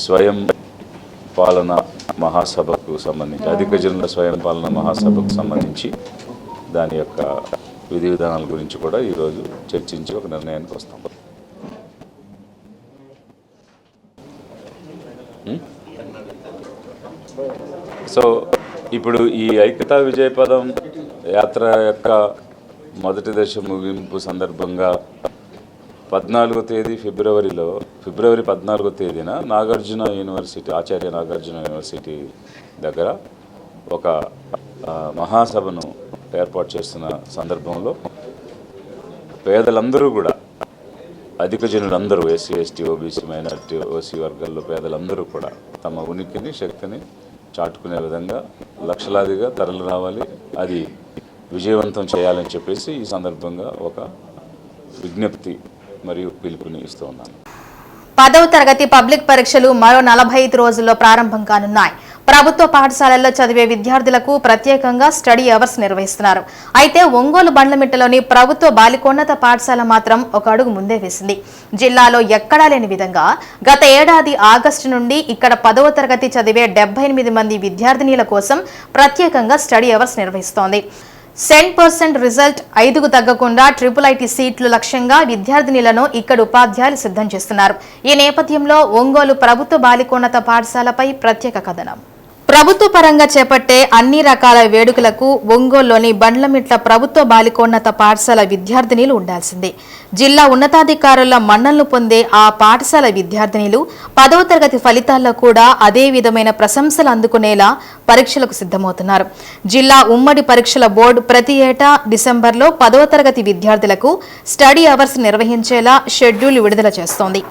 స్వయం పాలన మహాసభకు సంబంధించి, అధిక జనుల స్వయం పాలన మహాసభకు సంబంధించి దాని యొక్క విధి విధానాల గురించి కూడా ఈరోజు చర్చించి ఒక నిర్ణయానికి వస్తాం. సో ఇప్పుడు ఈ ఐక్యతా విజయపదం యాత్ర యొక్క మొదటి దశ ముగింపు సందర్భంగా 14వ తేదీ ఫిబ్రవరి 14వ తేదీన నాగార్జున యూనివర్సిటీ, ఆచార్య నాగార్జున యూనివర్సిటీ దగ్గర ఒక మహాసభను ఏర్పాటు చేస్తున్న సందర్భంలో పేదలందరూ కూడా, అధిక జనులందరూ, SC, ST, OBC, minority, OC వర్గాల్లో పేదలందరూ కూడా తమ ఉనికిని, శక్తిని చాటుకునే విధంగా లక్షలాదిగా తరలి రావాలి, అది విజయవంతం చేయాలని చెప్పేసి ఈ సందర్భంగా ఒక విజ్ఞప్తి మరియు పిలుపుని ఇస్తూ ఉన్నాను. 10వ తరగతి పబ్లిక్ పరీక్షలు మరో 45 రోజుల్లో ప్రారంభం కానున్నాయి. ప్రభుత్వ పాఠశాలల్లో చదివే విద్యార్థులకు ప్రత్యేకంగా స్టడీ అవర్స్ నిర్వహిస్తున్నారు. అయితే ఒంగోలు బండ్లమిట్టలోని ప్రభుత్వ బాలికోన్నత పాఠశాల మాత్రం ఒక అడుగు ముందే వేసింది. జిల్లాలో ఎక్కడా లేని విధంగా గత ఏడాది ఆగస్టు నుండి ఇక్కడ 10వ తరగతి చదివే 78 మంది విద్యార్థినీల కోసం ప్రత్యేకంగా స్టడీ అవర్స్ నిర్వహిస్తోంది. 100% రిజల్ట్ 5కు తగ్గకుండా IIIT సీట్లు లక్ష్యంగా విద్యార్థినులను ఇక్కడ ఉపాధ్యాయులు సిద్ధం చేస్తున్నారు. ఈ నేపథ్యంలో ఒంగోలు ప్రభుత్వ బాలికోన్నత పాఠశాలపై ప్రత్యేక కథనం. ప్రభుత్వ పరంగా చేపట్టే అన్ని రకాల వేడుకలకు ఒంగోలులోని బండ్లమిట్ల ప్రభుత్వ బాలికోన్నత పాఠశాల విద్యార్థినీలు ఉండాల్సిందే. జిల్లా ఉన్నతాధికారుల మన్ననలు పొందే ఆ పాఠశాల విద్యార్థినీలు 10వ తరగతి ఫలితాల్లో కూడా అదే విధమైన ప్రశంసలు అందుకునేలా పరీక్షలకు సిద్ధమవుతున్నారు. జిల్లా ఉమ్మడి పరీక్షల బోర్డు ప్రతి ఏటా డిసెంబర్లో 10వ తరగతి విద్యార్థులకు స్టడీ అవర్స్ నిర్వహించేలా షెడ్యూల్ విడుదల చేస్తోంది.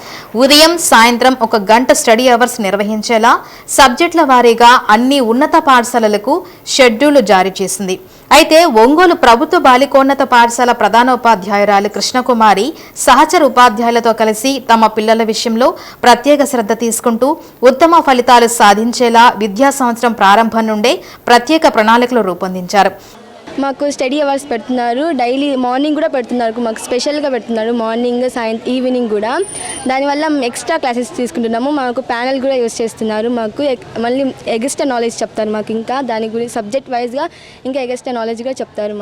ఉదయం, సాయంత్రం 1 గంట స్టడీ అవర్స్ నిర్వహించేలా సబ్జెక్టుల వారీగా అన్ని ఉన్నత పాఠశాలలకు షెడ్యూల్ జారీ చేసింది. అయితే ఒంగోలు ప్రభుత్వ బాలికోన్నత పాఠశాల ప్రధానోపాధ్యాయురాలు కృష్ణకుమారి సహచర ఉపాధ్యాయులతో కలిసి తమ పిల్లల విషయంలో ప్రత్యేక శ్రద్ధ తీసుకుంటూ ఉత్తమ ఫలితాలు సాధించేలా విద్యా సంవత్సరం ప్రారంభం నుండే ప్రత్యేక ప్రణాళికలు రూపొందించారు. మాకు స్టడీ అవర్స్ పెడుతున్నారు, డైలీ మార్నింగ్ కూడా పెడుతున్నారు, మాకు స్పెషల్గా పెడుతున్నారు, మార్నింగ్, ఈవినింగ్ కూడా. దానివల్ల ఎక్స్ట్రా క్లాసెస్ తీసుకుంటున్నాము. మాకు ప్యానల్ కూడా యూజ్ చేస్తున్నారు. మాకు మళ్ళీ ఎగస్ట్రా నాలెడ్జ్ చెప్తారు మాకు, ఇంకా దాని గురించి సబ్జెక్ట్ వైజ్గా ఇంకా ఎగస్ట్రా నాలెడ్జ్ కూడా చెప్తారు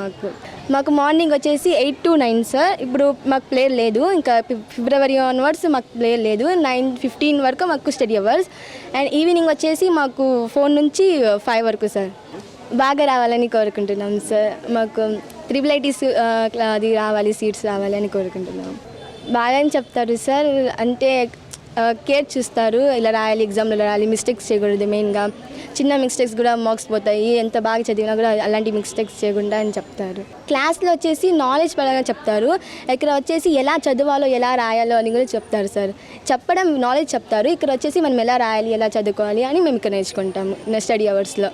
మాకు మార్నింగ్ వచ్చేసి 8 to 9 సార్. ఇప్పుడు మాకు ప్లేయర్ లేదు, ఇంకా ఫిబ్రవరి ఆన్వర్డ్స్ మాకు ప్లేయర్ లేదు. 9:15 వరకు మాకు స్టడీ అవర్స్. అండ్ ఈవినింగ్ వచ్చేసి మాకు 4 నుంచి 5 వరకు సార్. బాగా రావాలని కోరుకుంటున్నాం సార్. మాకు IIIT అది రావాలి, సీట్స్ రావాలని కోరుకుంటున్నాం. బాగా అని చెప్తారు సార్, అంటే కేర్ చూస్తారు, ఇలా రాయాలి, ఎగ్జామ్లో రాయాలి, మిస్టేక్స్ చేయకూడదు. మెయిన్గా చిన్న మిస్టేక్స్ కూడా మార్క్స్ పోతాయి, ఎంత బాగా చదివినా కూడా అలాంటి మిస్టేక్స్ చేయకుండా అని చెప్తారు. క్లాస్లో వచ్చేసి నాలెడ్జ్ పరంగా చెప్తారు, ఇక్కడ వచ్చేసి ఎలా చదవాలో ఎలా రాయాలో అని కూడా చెప్తారు సార్. చెప్పడం నాలెడ్జ్ చెప్తారు, ఇక్కడ వచ్చేసి మనం ఎలా రాయాలి, ఎలా చదువుకోవాలి అని మేము ఇక్కడ నేర్చుకుంటాము స్టడీ అవర్స్లో.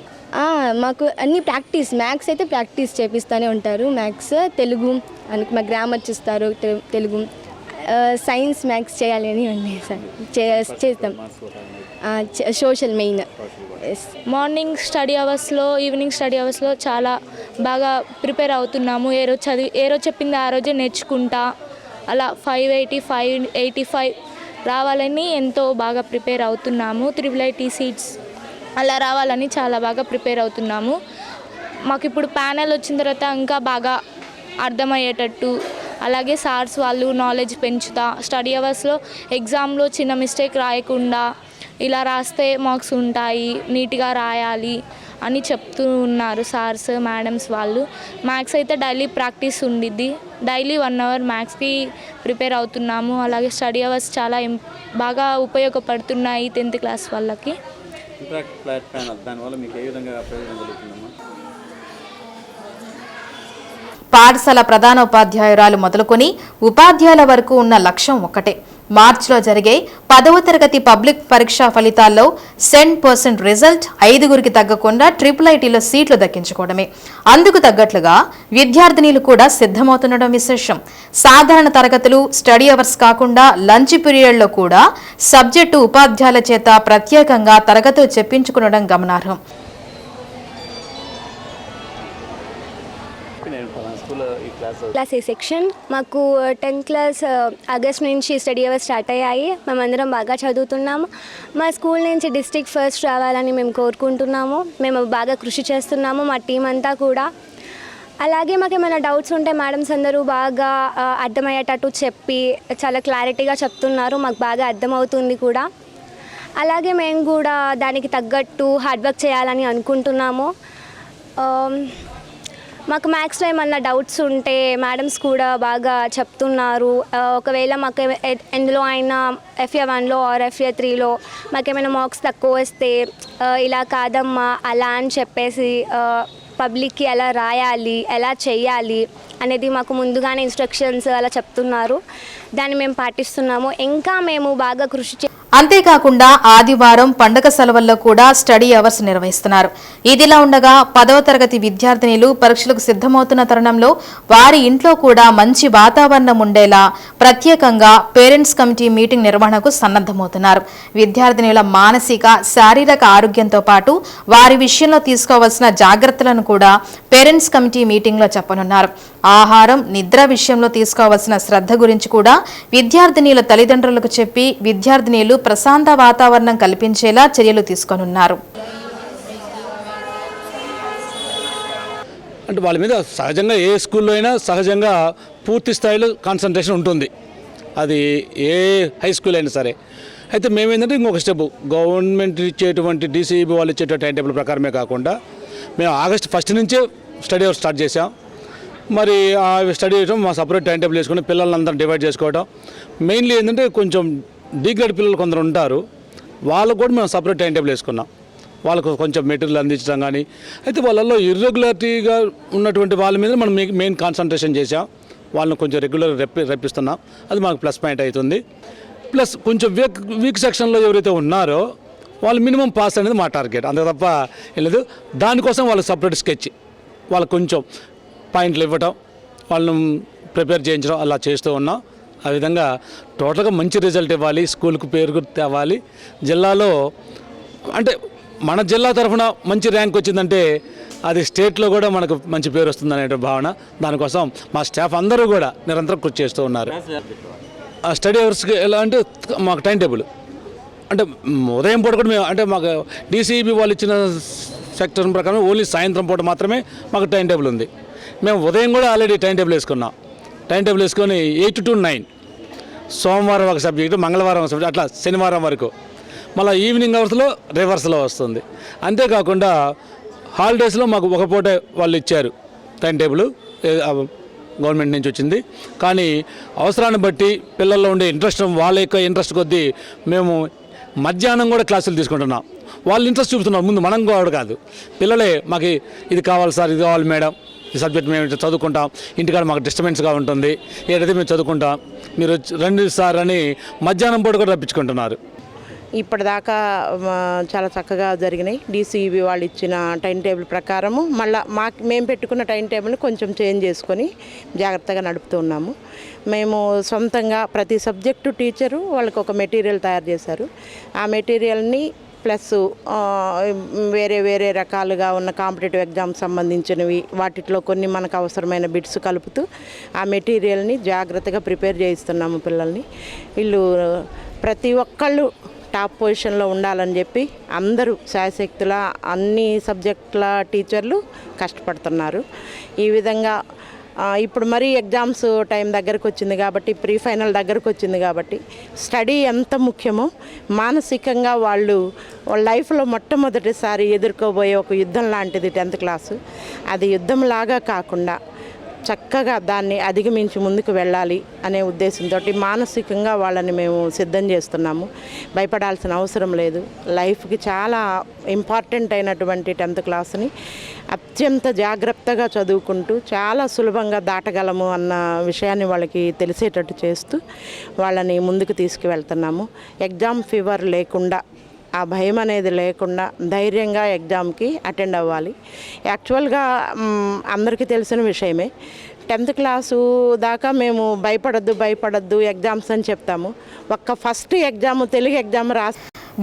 మాకు అన్ని ప్రాక్టీస్, మ్యాథ్స్ అయితే ప్రాక్టీస్ చేపిస్తూనే ఉంటారు. మ్యాథ్స్, తెలుగు మా గ్రామర్ చూస్తారు, తెలుగు, సైన్స్, మ్యాథ్స్ చేయాలి అని ఉన్నాయి సార్. చేస్తాం. Social main. మార్నింగ్ స్టడీ అవర్స్లో, ఈవినింగ్ స్టడీ అవర్స్లో చాలా బాగా ప్రిపేర్ అవుతున్నాము. ఏ రోజు చెప్పింది ఆ రోజే నేర్చుకుంటా, అలా 585, 85 రావాలని ఎంతో బాగా ప్రిపేర్ అవుతున్నాము. IIIT సీట్స్ అలా రావాలని చాలా బాగా ప్రిపేర్ అవుతున్నాము. మాకు ఇప్పుడు ప్యానెల్ వచ్చిన తర్వాత ఇంకా బాగా అర్థమయ్యేటట్టు, అలాగే సార్స్ వాళ్ళు నాలెడ్జ్ పెంచుతా, స్టడీ అవర్స్లో ఎగ్జామ్లో చిన్న మిస్టేక్ రాయకుండా ఇలా రాస్తే మార్క్స్ ఉంటాయి, నీట్గా రాయాలి అని చెప్తూ ఉన్నారు సార్స్ మేడమ్స్ వాళ్ళు. మ్యాథ్స్ అయితే డైలీ ప్రాక్టీస్ ఉండిద్ది, డైలీ 1 అవర్ మ్యాథ్స్కి ప్రిపేర్ అవుతున్నాము. అలాగే స్టడీ అవర్స్ చాలా బాగా ఉపయోగపడుతున్నాయి 10th క్లాస్ వాళ్ళకి. దానివల్ల మీకు ఏ విధంగా ప్రయోజనం కలుగుతుందమ్మా? పాఠశాల ప్రధానోపాధ్యాయురాలు మొదలుకొని ఉపాధ్యాయుల వరకు ఉన్న లక్ష్యం ఒక్కటే. మార్చిలో జరిగే 10వ తరగతి పబ్లిక్ పరీక్షా ఫలితాల్లో 100% రిజల్ట్ 5గురికి తగ్గకుండా IIITలో సీట్లు దక్కించుకోవడమే. అందుకు తగ్గట్లుగా విద్యార్థినీలు కూడా సిద్ధమవుతుండడం విశేషం. సాధారణ తరగతులు, స్టడీ అవర్స్ కాకుండా లంచ్ పీరియడ్లో కూడా సబ్జెక్టు ఉపాధ్యాయుల చేత ప్రత్యేకంగా తరగతులు చెప్పించుకునడం గమనార్హం. క్లాస్ ఏ సెక్షన్ మాకు 10th క్లాస్ ఆగస్ట్ నుంచి స్టడీ అవర్స్ స్టార్ట్ అయ్యాయి. మేమందరం బాగా చదువుతున్నాము. మా స్కూల్ నుంచి డిస్ట్రిక్ట్ ఫస్ట్ రావాలని మేము కోరుకుంటున్నాము. మేము బాగా కృషి చేస్తున్నాము, మా టీం అంతా కూడా. అలాగే మాకు ఏమైనా డౌట్స్ ఉంటే మేడమ్స్ అందరూ బాగా అర్థమయ్యేటట్టు చెప్పి చాలా క్లారిటీగా చెప్తున్నారు, మాకు బాగా అర్థమవుతుంది కూడా. అలాగే మేము కూడా దానికి తగ్గట్టు హార్డ్ వర్క్ చేయాలని అనుకుంటున్నాము. మాకు మ్యాథ్స్లో ఏమన్నా డౌట్స్ ఉంటే మేడమ్స్ కూడా బాగా చెప్తున్నారు. ఒకవేళ మాకు ఎందులో అయినా FA1లో ఆర్ FA3లో మాకేమైనా మార్క్స్ తక్కువ వస్తే ఇలా కాదమ్మా అలా అని చెప్పేసి పబ్లిక్కి ఎలా రాయాలి, ఎలా చేయాలి అనేది మాకు ముందుగానే ఇన్స్ట్రక్షన్స్ అలా చెప్తున్నారు. దాన్ని మేము పాటిస్తున్నాము. ఇంకా మేము బాగా కృషి అంతేకాకుండా ఆదివారం పండగ సెలవుల్లో కూడా స్టడీ అవర్స్ నిర్వహిస్తున్నారు. ఇదిలా ఉండగా 10వ తరగతి విద్యార్థినులు పరీక్షలకు సిద్ధమవుతున్న తరుణంలో వారి ఇంట్లో కూడా మంచి వాతావరణం ఉండేలా ప్రత్యేకంగా పేరెంట్స్ కమిటీ మీటింగ్ నిర్వహణకు సన్నద్ధమవుతున్నారు. విద్యార్థినుల మానసిక, శారీరక ఆరోగ్యంతో పాటు వారి విషయంలో తీసుకోవాల్సిన జాగ్రత్తలను కూడా పేరెంట్స్ కమిటీ మీటింగ్లో చెప్పనున్నారు. ఆహారం, నిద్ర విషయంలో తీసుకోవాల్సిన శ్రద్ధ గురించి కూడా విద్యార్థినీల తల్లిదండ్రులకు చెప్పి విద్యార్థినీలు ప్రశాంత వాతావరణం కల్పించేలా చర్యలు తీసుకోనున్నారు. అంటే వాళ్ళ మీద సహజంగా ఏ స్కూల్లో అయినా సహజంగా పూర్తి స్థాయిలో కాన్సన్ట్రేషన్ ఉంటుంది, అది ఏ హై స్కూల్ అయినా సరే. అయితే మేమేంటంటే ఇంకొక స్టెప్, గవర్నమెంట్ ఇచ్చేటువంటి DCEB వాళ్ళు ఇచ్చేటువంటి టైం టేబుల్ ప్రకారమే కాకుండా మేము ఆగస్ట్ 1 నుంచే స్టడీ అవర్ స్టార్ట్ చేసాం. మరి ఆ స్టడీ చేయడం మా సపరేట్ టైం టేబుల్ వేసుకుని పిల్లలందరం డివైడ్ చేసుకోవడం. మెయిన్లీ ఏంటంటే కొంచెం డీగ్రేడ్ పిల్లలు కొందరు ఉంటారు, వాళ్ళకు కూడా మేము సపరేట్ టైం టేబుల్ వేసుకున్నాం. వాళ్ళకు కొంచెం మెటీరియల్ అందించడం కానీ. అయితే వాళ్ళల్లో ఇర్రెగ్యులారిటీగా ఉన్నటువంటి వాళ్ళ మీద మనం మెయిన్ కాన్సన్ట్రేషన్ చేసాం. వాళ్ళని కొంచెం రెగ్యులర్ రప్పిస్తున్నాం, అది మాకు ప్లస్ పాయింట్ అవుతుంది. ప్లస్ కొంచెం వీక్ సెక్షన్లో ఎవరైతే ఉన్నారో వాళ్ళు మినిమం పాస్ అనేది మా టార్గెట్, అంతే తప్ప లేదు. దానికోసం వాళ్ళకి సపరేట్ స్కెచ్, వాళ్ళకు కొంచెం పాయింట్లు ఇవ్వటం, వాళ్ళను ప్రిపేర్ చేయించడం అలా చేస్తూ ఉన్నాం. ఆ విధంగా టోటల్గా మంచి రిజల్ట్ ఇవ్వాలి, స్కూల్కు పేరు తేవాలి. జిల్లాలో అంటే మన జిల్లా తరఫున మంచి ర్యాంక్ వచ్చిందంటే అది స్టేట్లో కూడా మనకు మంచి పేరు వస్తుందనే భావన. దానికోసం మా స్టాఫ్ అందరూ కూడా నిరంతరం కృషి చేస్తూ ఉన్నారు. ఆ స్టడీ అవర్స్కి ఎలా అంటే మాకు టైం టేబుల్ అంటే ఉదయం పూట కూడా మేము అంటే మాకు DCEB వాళ్ళు ఇచ్చిన సెక్టర్ ప్రకారం ఓన్లీ సాయంత్రం పూట మాత్రమే మాకు టైం టేబుల్ ఉంది. మేము ఉదయం కూడా ఆల్రెడీ టైం టేబుల్ వేసుకున్నాం. టైం టేబుల్ వేసుకొని 8 to 9 సోమవారం ఒక సబ్జెక్టు, మంగళవారం ఒక సబ్జెక్టు, అట్లా శనివారం వరకు. మళ్ళీ ఈవినింగ్ అవర్స్లో రివర్స్లో వస్తుంది. అంతేకాకుండా హాలిడేస్లో మాకు ఒక పూట వాళ్ళు ఇచ్చారు టైం టేబుల్, గవర్నమెంట్ నుంచి వచ్చింది. కానీ అవసరాన్ని బట్టి పిల్లల్లో ఉండే ఇంట్రెస్ట్, వాళ్ళ యొక్క ఇంట్రెస్ట్ కొద్దీ మేము మధ్యాహ్నం కూడా క్లాసులు తీసుకుంటున్నాం. వాళ్ళు ఇంట్రెస్ట్ చూపుతున్నారు, ముందు మనం కూడా కాదు, పిల్లలే మాకు ఇది కావాలి సార్, ఇది కావాలి మేడం, ఈ సబ్జెక్ట్ మేము చదువుకుంటాం, ఇంటికాడ మాకు డిస్టర్బెన్స్గా ఉంటుంది, ఏదైతే మేము చదువుకుంటాం, మీరు రండి సార్ అని మధ్యాహ్నం పూట కూడా రప్పించుకుంటున్నారు. ఇప్పటిదాకా చాలా చక్కగా జరిగినాయి. DCEB వాళ్ళు ఇచ్చిన టైం టేబుల్ ప్రకారము మళ్ళీ మేము పెట్టుకున్న టైం టేబుల్ని కొంచెం చేంజ్ చేసుకొని జాగ్రత్తగా నడుపుతున్నాము. మేము సొంతంగా ప్రతి సబ్జెక్టు టీచరు వాళ్ళకి ఒక మెటీరియల్ తయారు చేశారు. ఆ మెటీరియల్ని ప్లస్ వేరే వేరే రకాలుగా ఉన్న కాంపిటేటివ్ ఎగ్జామ్స్ సంబంధించినవి వాటిలో కొన్ని మనకు అవసరమైన బిట్స్ కలుపుతూ ఆ మెటీరియల్ని జాగ్రత్తగా ప్రిపేర్ చేయిస్తున్నాము పిల్లల్ని. వీళ్ళు ప్రతి ఒక్కళ్ళు టాప్ పొజిషన్లో ఉండాలని చెప్పి అందరూ శాయశక్తుల అన్ని సబ్జెక్టుల టీచర్లు కష్టపడుతున్నారు. ఈ విధంగా ఇప్పుడు మరీ ఎగ్జామ్స్ టైం దగ్గరకు వచ్చింది కాబట్టి, ప్రీ ఫైనల్ దగ్గరకు వచ్చింది కాబట్టి స్టడీ ఎంత ముఖ్యమో మానసికంగా వాళ్ళ లైఫ్లో మొట్టమొదటిసారి ఎదుర్కోబోయే ఒక యుద్ధం లాంటిది 10th క్లాసు. అది యుద్ధంలాగా కాకుండా చక్కగా దాన్ని అధిగమించి ముందుకు వెళ్ళాలి అనే ఉద్దేశంతో మానసికంగా వాళ్ళని మేము సిద్ధం చేస్తున్నాము. భయపడాల్సిన అవసరం లేదు. లైఫ్కి చాలా ఇంపార్టెంట్ అయినటువంటి 10th క్లాస్ని అత్యంత జాగ్రత్తగా చదువుకుంటూ చాలా సులభంగా దాటగలము అన్న విషయాన్ని వాళ్ళకి తెలిసేటట్టు చేస్తూ వాళ్ళని ముందుకు తీసుకువెళ్తున్నాము. ఎగ్జామ్ ఫీవర్ లేకుండా, ఆ భయం అనేది లేకుండా ధైర్యంగా ఎగ్జామ్కి అటెండ్ అవ్వాలి. యాక్చువల్గా అందరికీ తెలిసిన విషయమే, 10th క్లాసు దాకా మేము భయపడద్దు ఎగ్జామ్స్ అని చెప్తాము. First exam Telugu exam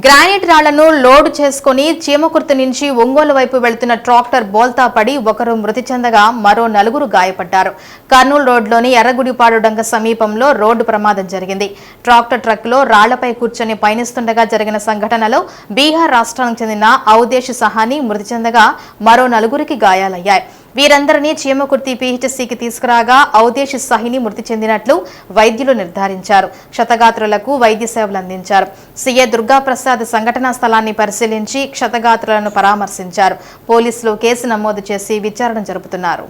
granite రాళ్లను లోడ్ చేసుకుని చీమకుర్తి నుంచి ఒంగోలు వైపు వెళ్తున్న ట్రాక్టర్ బోల్తా పడి ఒకరు మృతి చెందగా మరో 4 గాయపడ్డారు. కర్నూలు రోడ్లోని ఎర్రగుడిపాడు డంక సమీపంలో రోడ్డు ప్రమాదం జరిగింది. ట్రాక్టర్ ట్రక్లో రాళ్లపై కూర్చొని పయనిస్తుండగా జరిగిన సంఘటనలో బీహార్ రాష్ట్రానికి చెందిన ఔదేశ్ సహాని మృతి చెందగా మరో 4కి గాయాలయ్యాయి. వీరందరినీ చీమకుర్తి పీహెచ్సీకి తీసుకురాగా ఔదేశ్ సహిని మృతి చెందినట్లు వైద్యులు నిర్ధారించారు. క్షతగాత్రులకు వైద్య సేవలు అందించారు. సీఏ దుర్గాప్రసాద్ సంఘటనా స్థలాన్ని పరిశీలించి క్షతగాత్రులను పరామర్శించారు. పోలీసులు కేసు నమోదు చేసి విచారణ జరుపుతున్నారు.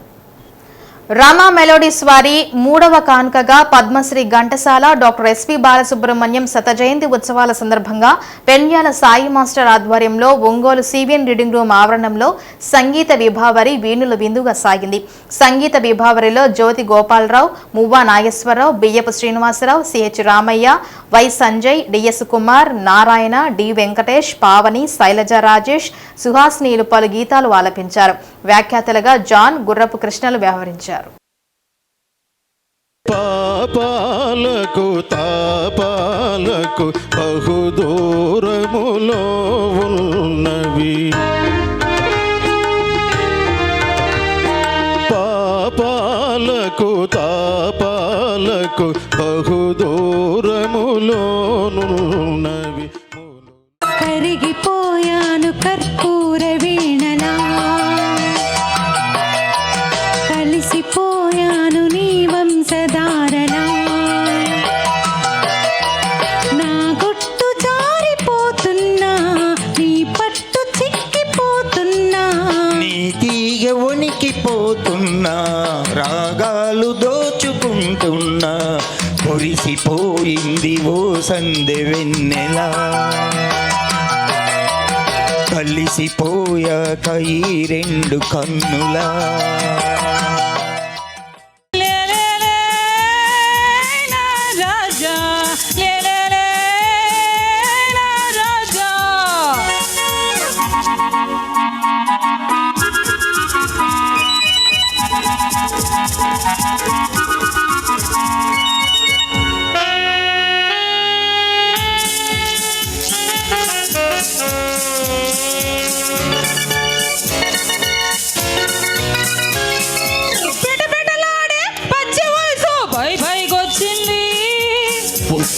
రామా మెలోడీస్ వారి 3వ కానుకగా పద్మశ్రీ ఘంటసాల డాక్టర్ ఎస్పీ బాలసుబ్రహ్మణ్యం శత జయంతి ఉత్సవాల సందర్భంగా పెన్యాల సాయి మాస్టర్ ఆధ్వర్యంలో ఒంగోలు సివిఎన్ రీడింగ్ రూమ్ ఆవరణంలో సంగీత విభావరి వీణుల విందుగా సాగింది. సంగీత విభావరిలో జ్యోతి Gopalarao, Muvva Nageswararao, Biyyapu Srinivasarao, CH Ramaiah, Y Sanjay, DS Kumar, Narayana, D Venkatesh, Pavani, Shailaja Rajesh, సుహాస్నీలు పలు గీతాలు ఆలపించారు. వ్యాఖ్యాతలుగా జాన్, గుర్రపు కృష్ణలు వ్యవహరించారు. పాపాలకు తాపాలకు బహుదూరములో ఉన్నవి, పాపాలకు తాపాలకు బహుదూరములో ఉన్నవి. కరిగిపోయాను కర్పూర వీణలా, కలిసిపోయాను నీ వంశధారలా, నా గుట్టు జారిపోతున్నా, నీ పట్టు చిక్కిపోతున్నా, నీ తీగ వణికిపోతున్నా, రాగాలు దోచుకుంటున్నా, పొరిసిపోయింది ఓ సందె వెన్నెలా, కలిసిపోయాక ఈ 2 కన్నులా.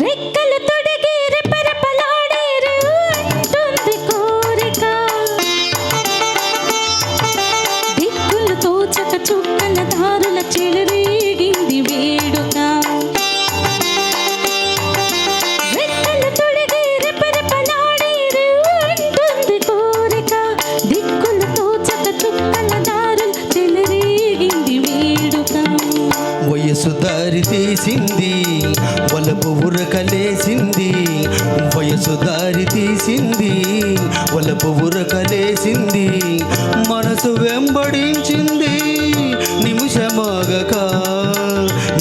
రెక్కలు తొడిగి రెపరెపలాడేరు అంటుంది కోరిక, దిక్కులు తోచక చుక్కల దారుల చెలరేగింది వేడుక, రెక్కలు తొడిగి రెపరెపలాడేరు అంటుంది కోరిక, దిక్కులు తోచక చుక్కల దారుల చెలరేగింది వేడుక. వయసు దారి తీసింది వలపు ఉరకలేసింది, వయసు దారి తీసింది వలపు ఉరకలేసింది, మనసు వెంబడించింది నిమిషమాగక,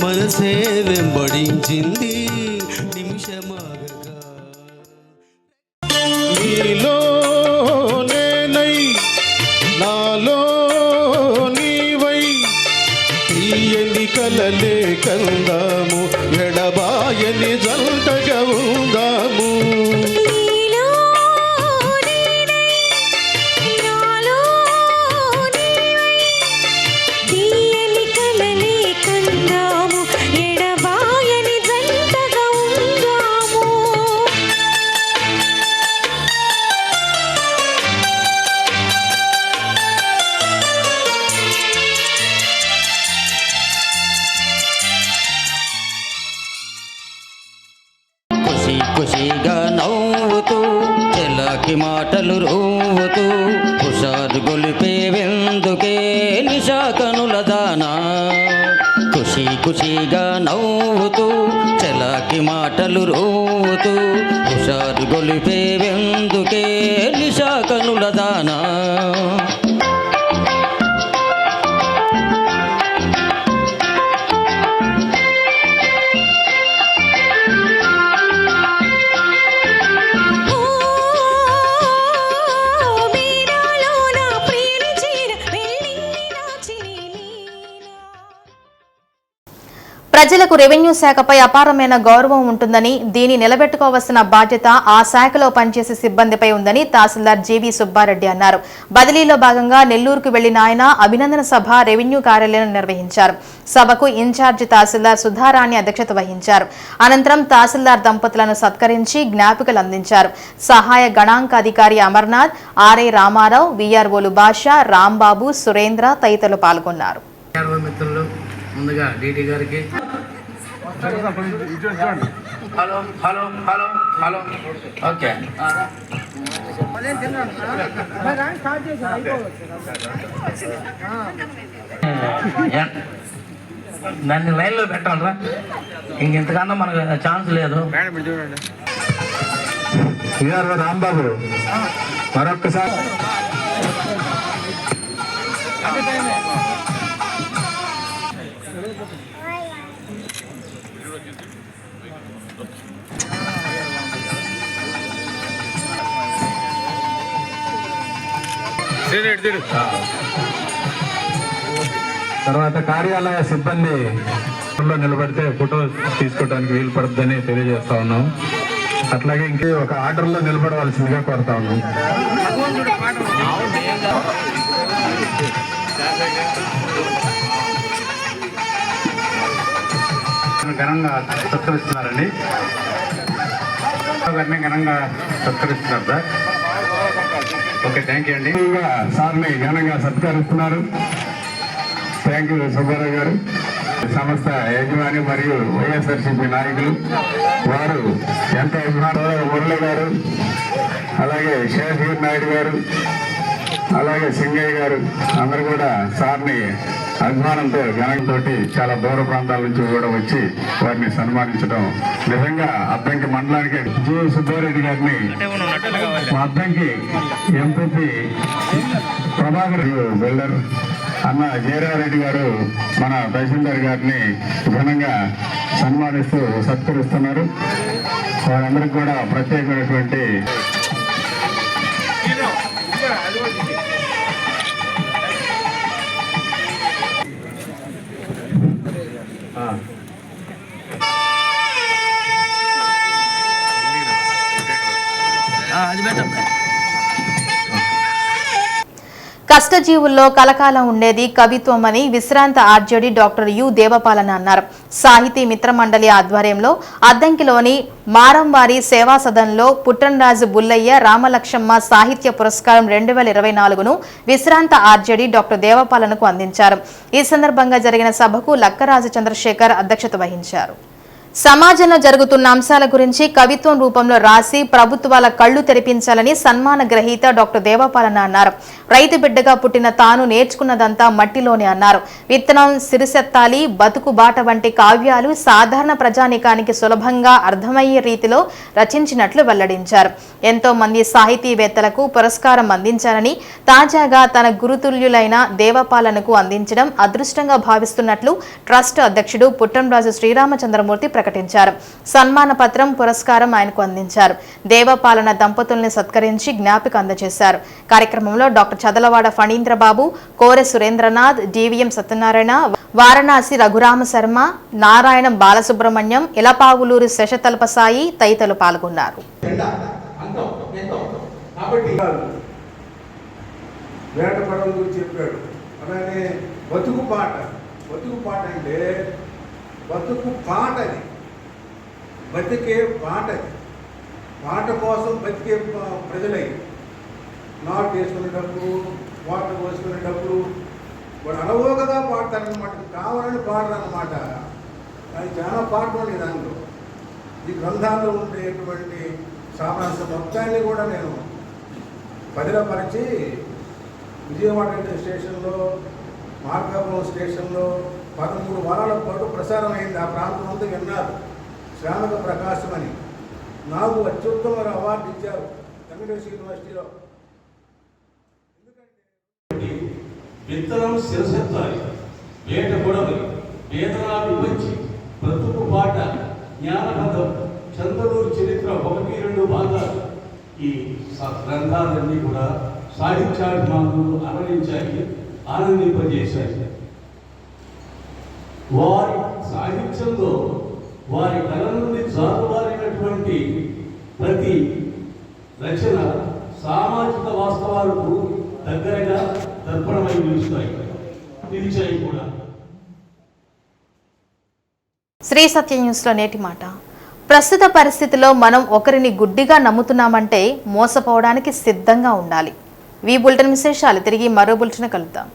మనసే వెంబడించింది నిమిషమాగక. నీలో నేనై నాలో నీవై తీయని కలలే కందాము, ఎడబాయని జంటగా ఉందాము. మాటలు రోతూ హుషారు గొలిపేవెందుకే నిశాకనుల దానా ప్రజలకు రెవెన్యూ శాఖపై అపారమైన గౌరవం ఉంటుందని దీన్ని నిలబెట్టుకోవాల్సిన బాధ్యత ఆ శాఖలో పనిచేసే సిబ్బందిపై ఉందని తహసీల్దార్ జీవీ సుబ్బారెడ్డి అన్నారు. బదిలీలో భాగంగా నెల్లూరుకు వెళ్లిన ఆయన అభినందన సభ రెవెన్యూ కార్యాలయంలో నిర్వహించారు. సభకు ఇన్ఛార్జి తహసీల్దార్ సుధారాణి అధ్యక్షత వహించారు. అనంతరం తహసీల్దార్ దంపతులను సత్కరించి జ్ఞాపికలు అందించారు. సహాయ గణాంక అధికారి అమర్నాథ్, ఆర్ఐ రామారావు, వీఆర్ఓలు భాష, రాంబాబు, సురేంద్ర తదితరులు పాల్గొన్నారు. ముందుగా డీటీ గారికి hello hello hello hello okay దాన్ని లైన్లో పెట్టాలరా, ఇంకెంతకన్నా మనకు ఛాన్స్ లేదు. రాంబాబు మరొక్కసారి తర్వాత కార్యాలయ సిబ్బంది నిలబడితే ఫోటో తీసుకోవడానికి వీలు పడుతుందని తెలియజేస్తా ఉన్నాం. అట్లాగే ఇంకే ఒక ఆర్డర్లో నిలబడవలసిందిగా కోరుతా ఉన్నాం. ఘనంగా సత్కరిస్తున్నారండి. ఘనంగా సత్కరిస్తున్నారు సార్. ఓకే, థ్యాంక్ యూ అండి. సార్ని ఘనంగా సత్కరిస్తున్నారు. థ్యాంక్ యూ సుబ్బారావు గారు. సంస్థ యజమాని మరియు వైఎస్ఆర్సీపీ నాయకులు వారు ఎంత మురళి గారు, అలాగే శేషగిరి నాయుడు గారు, అలాగే సింగయ్య గారు అందరూ కూడా సార్ని అభిమానంతో ఘనంతో చాలా దూర ప్రాంతాల నుంచి కూడా వచ్చి వారిని సన్మానించడం నిజంగా అద్దంకి మండలానికి జి సుబ్బారెడ్డి గారిని, మా అద్దంకి ఎంపీ ప్రభాకర్ బిల్డర్ అన్న జయరారెడ్డి గారు మన తహసీల్దార్ గారిని ఘనంగా సన్మానిస్తూ సత్కరిస్తున్నారు. వారందరికీ కూడా ప్రత్యేకమైనటువంటి కష్టజీవుల్లో కలకాలం ఉండేది కవిత్వం అని విశ్రాంత ఆర్జేడీ డాక్టర్ యు దేవపాలన అన్నారు. సాహితీ మిత్ర మండలి ఆధ్వర్యంలో అద్దంకిలోని మారంవారి సేవా సదన్లో పుట్టనరాజు బుల్లయ్య రామలక్ష్మమ్మ సాహిత్య పురస్కారం 2024ను విశ్రాంత ఆర్జేడీ డాక్టర్ దేవపాలనకు అందించారు. ఈ సందర్భంగా జరిగిన సభకు లక్కరాజు చంద్రశేఖర్ అధ్యక్షత వహించారు. సమాజంలో జరుగుతున్న అంశాల గురించి కవిత్వం రూపంలో రాసి ప్రభుత్వాల కళ్లు తెరిపించాలని సన్మాన గ్రహీత డాక్టర్ దేవపాలన అన్నారు. రైతు బిడ్డగా పుట్టిన తాను నేర్చుకున్నదంతా మట్టిలోనే అన్నారు. విత్తనం సిరిసెత్తాలి, బతుకు బాట వంటి కావ్యాలు సాధారణ ప్రజానికానికి సులభంగా అర్థమయ్యే రీతిలో రచించినట్లు వెల్లడించారు. ఎంతో మంది సాహితీవేత్తలకు పురస్కారం అందించారని, తాజాగా తన గురుతుల్యులైన దేవపాలనకు అందించడం అదృష్టంగా భావిస్తున్నట్లు ట్రస్ట్ అధ్యక్షుడు పుట్టంరాజు శ్రీరామచంద్రమూర్తి ప్రకటించారు. సన్మాన పత్రం, పురస్కారం ఆయనకు అందించారు. దేవపాలన దంపతుల్ని సత్కరించి జ్ఞాపిక అందజేశారు. కార్యక్రమంలో డాక్టర్ చదలవాడ ఫణీంద్రబాబు, కోరె సురేంద్రనాథ్, డివిఎం సత్యనారాయణ, వారణాసి రఘురామ శర్మ, నారాయణం బాలసుబ్రహ్మణ్యం, ఇలపావులూరి శశతల్ప సాయి తదితరులు పాల్గొన్నారు. వేటపడవ గురించి చెప్పాడు. అలానే బతుకు పాట అంటే బతుకు పాట, అది బతికే పాట, అది పాట కోసం బతికే ప్రజలై నాటు వేసుకునేటప్పుడు, వాటర్ పోసుకునేటప్పుడు వాడు అలవోకగా పాడతారనమాట. కావాలని పాడరన్నమాట. అది చాలా పాటలు ఉన్నాయి దానిలో. ఈ గ్రంథాల్లో ఉండేటువంటి సారాంశ మొత్తాన్ని కూడా నేను బదిలపరిచి విజయవాడ స్టేషన్లో, మార్కాపురం స్టేషన్లో 13 వారాల పాటు ప్రసారం అయింది. ఆ ప్రాంతం అంతా విన్నారు. శ్యామల ప్రకాశం అని నాకు అత్యుత్తమ అవార్డు ఇచ్చారు వెంకటేశ్వర యూనివర్సిటీలో. విత్తనం శిరసెత్తాలి, వేట గొడవలి, వేదన విపంచి, బ్రతుకు బాట, జ్ఞానపథం, చంద్రలూరు చరిత్ర 1-2 భాగాలు ఈ గ్రంథాలన్నీ కూడా సాహిత్యాభిమానులు ఆనందించాయి, ఆనందింపజేశాయి. వారి సాహిత్యంలో వారి కళ నుండి జారువారినటువంటి ప్రతి రచన సామాజిక వాస్తవాలకు దగ్గరగా దర్పణమై నిలిచాయి కూడా. శ్రీ సత్య న్యూస్లో నేటి మాట. ప్రస్తుత పరిస్థితిలో మనం ఒకరిని గుడ్డిగా నమ్ముతున్నామంటే మోసపోవడానికి సిద్ధంగా ఉండాలి. ఈ బులెటిన్ విశేషాలు తిరిగి మరో బులెటిన్ కలుద్దాం.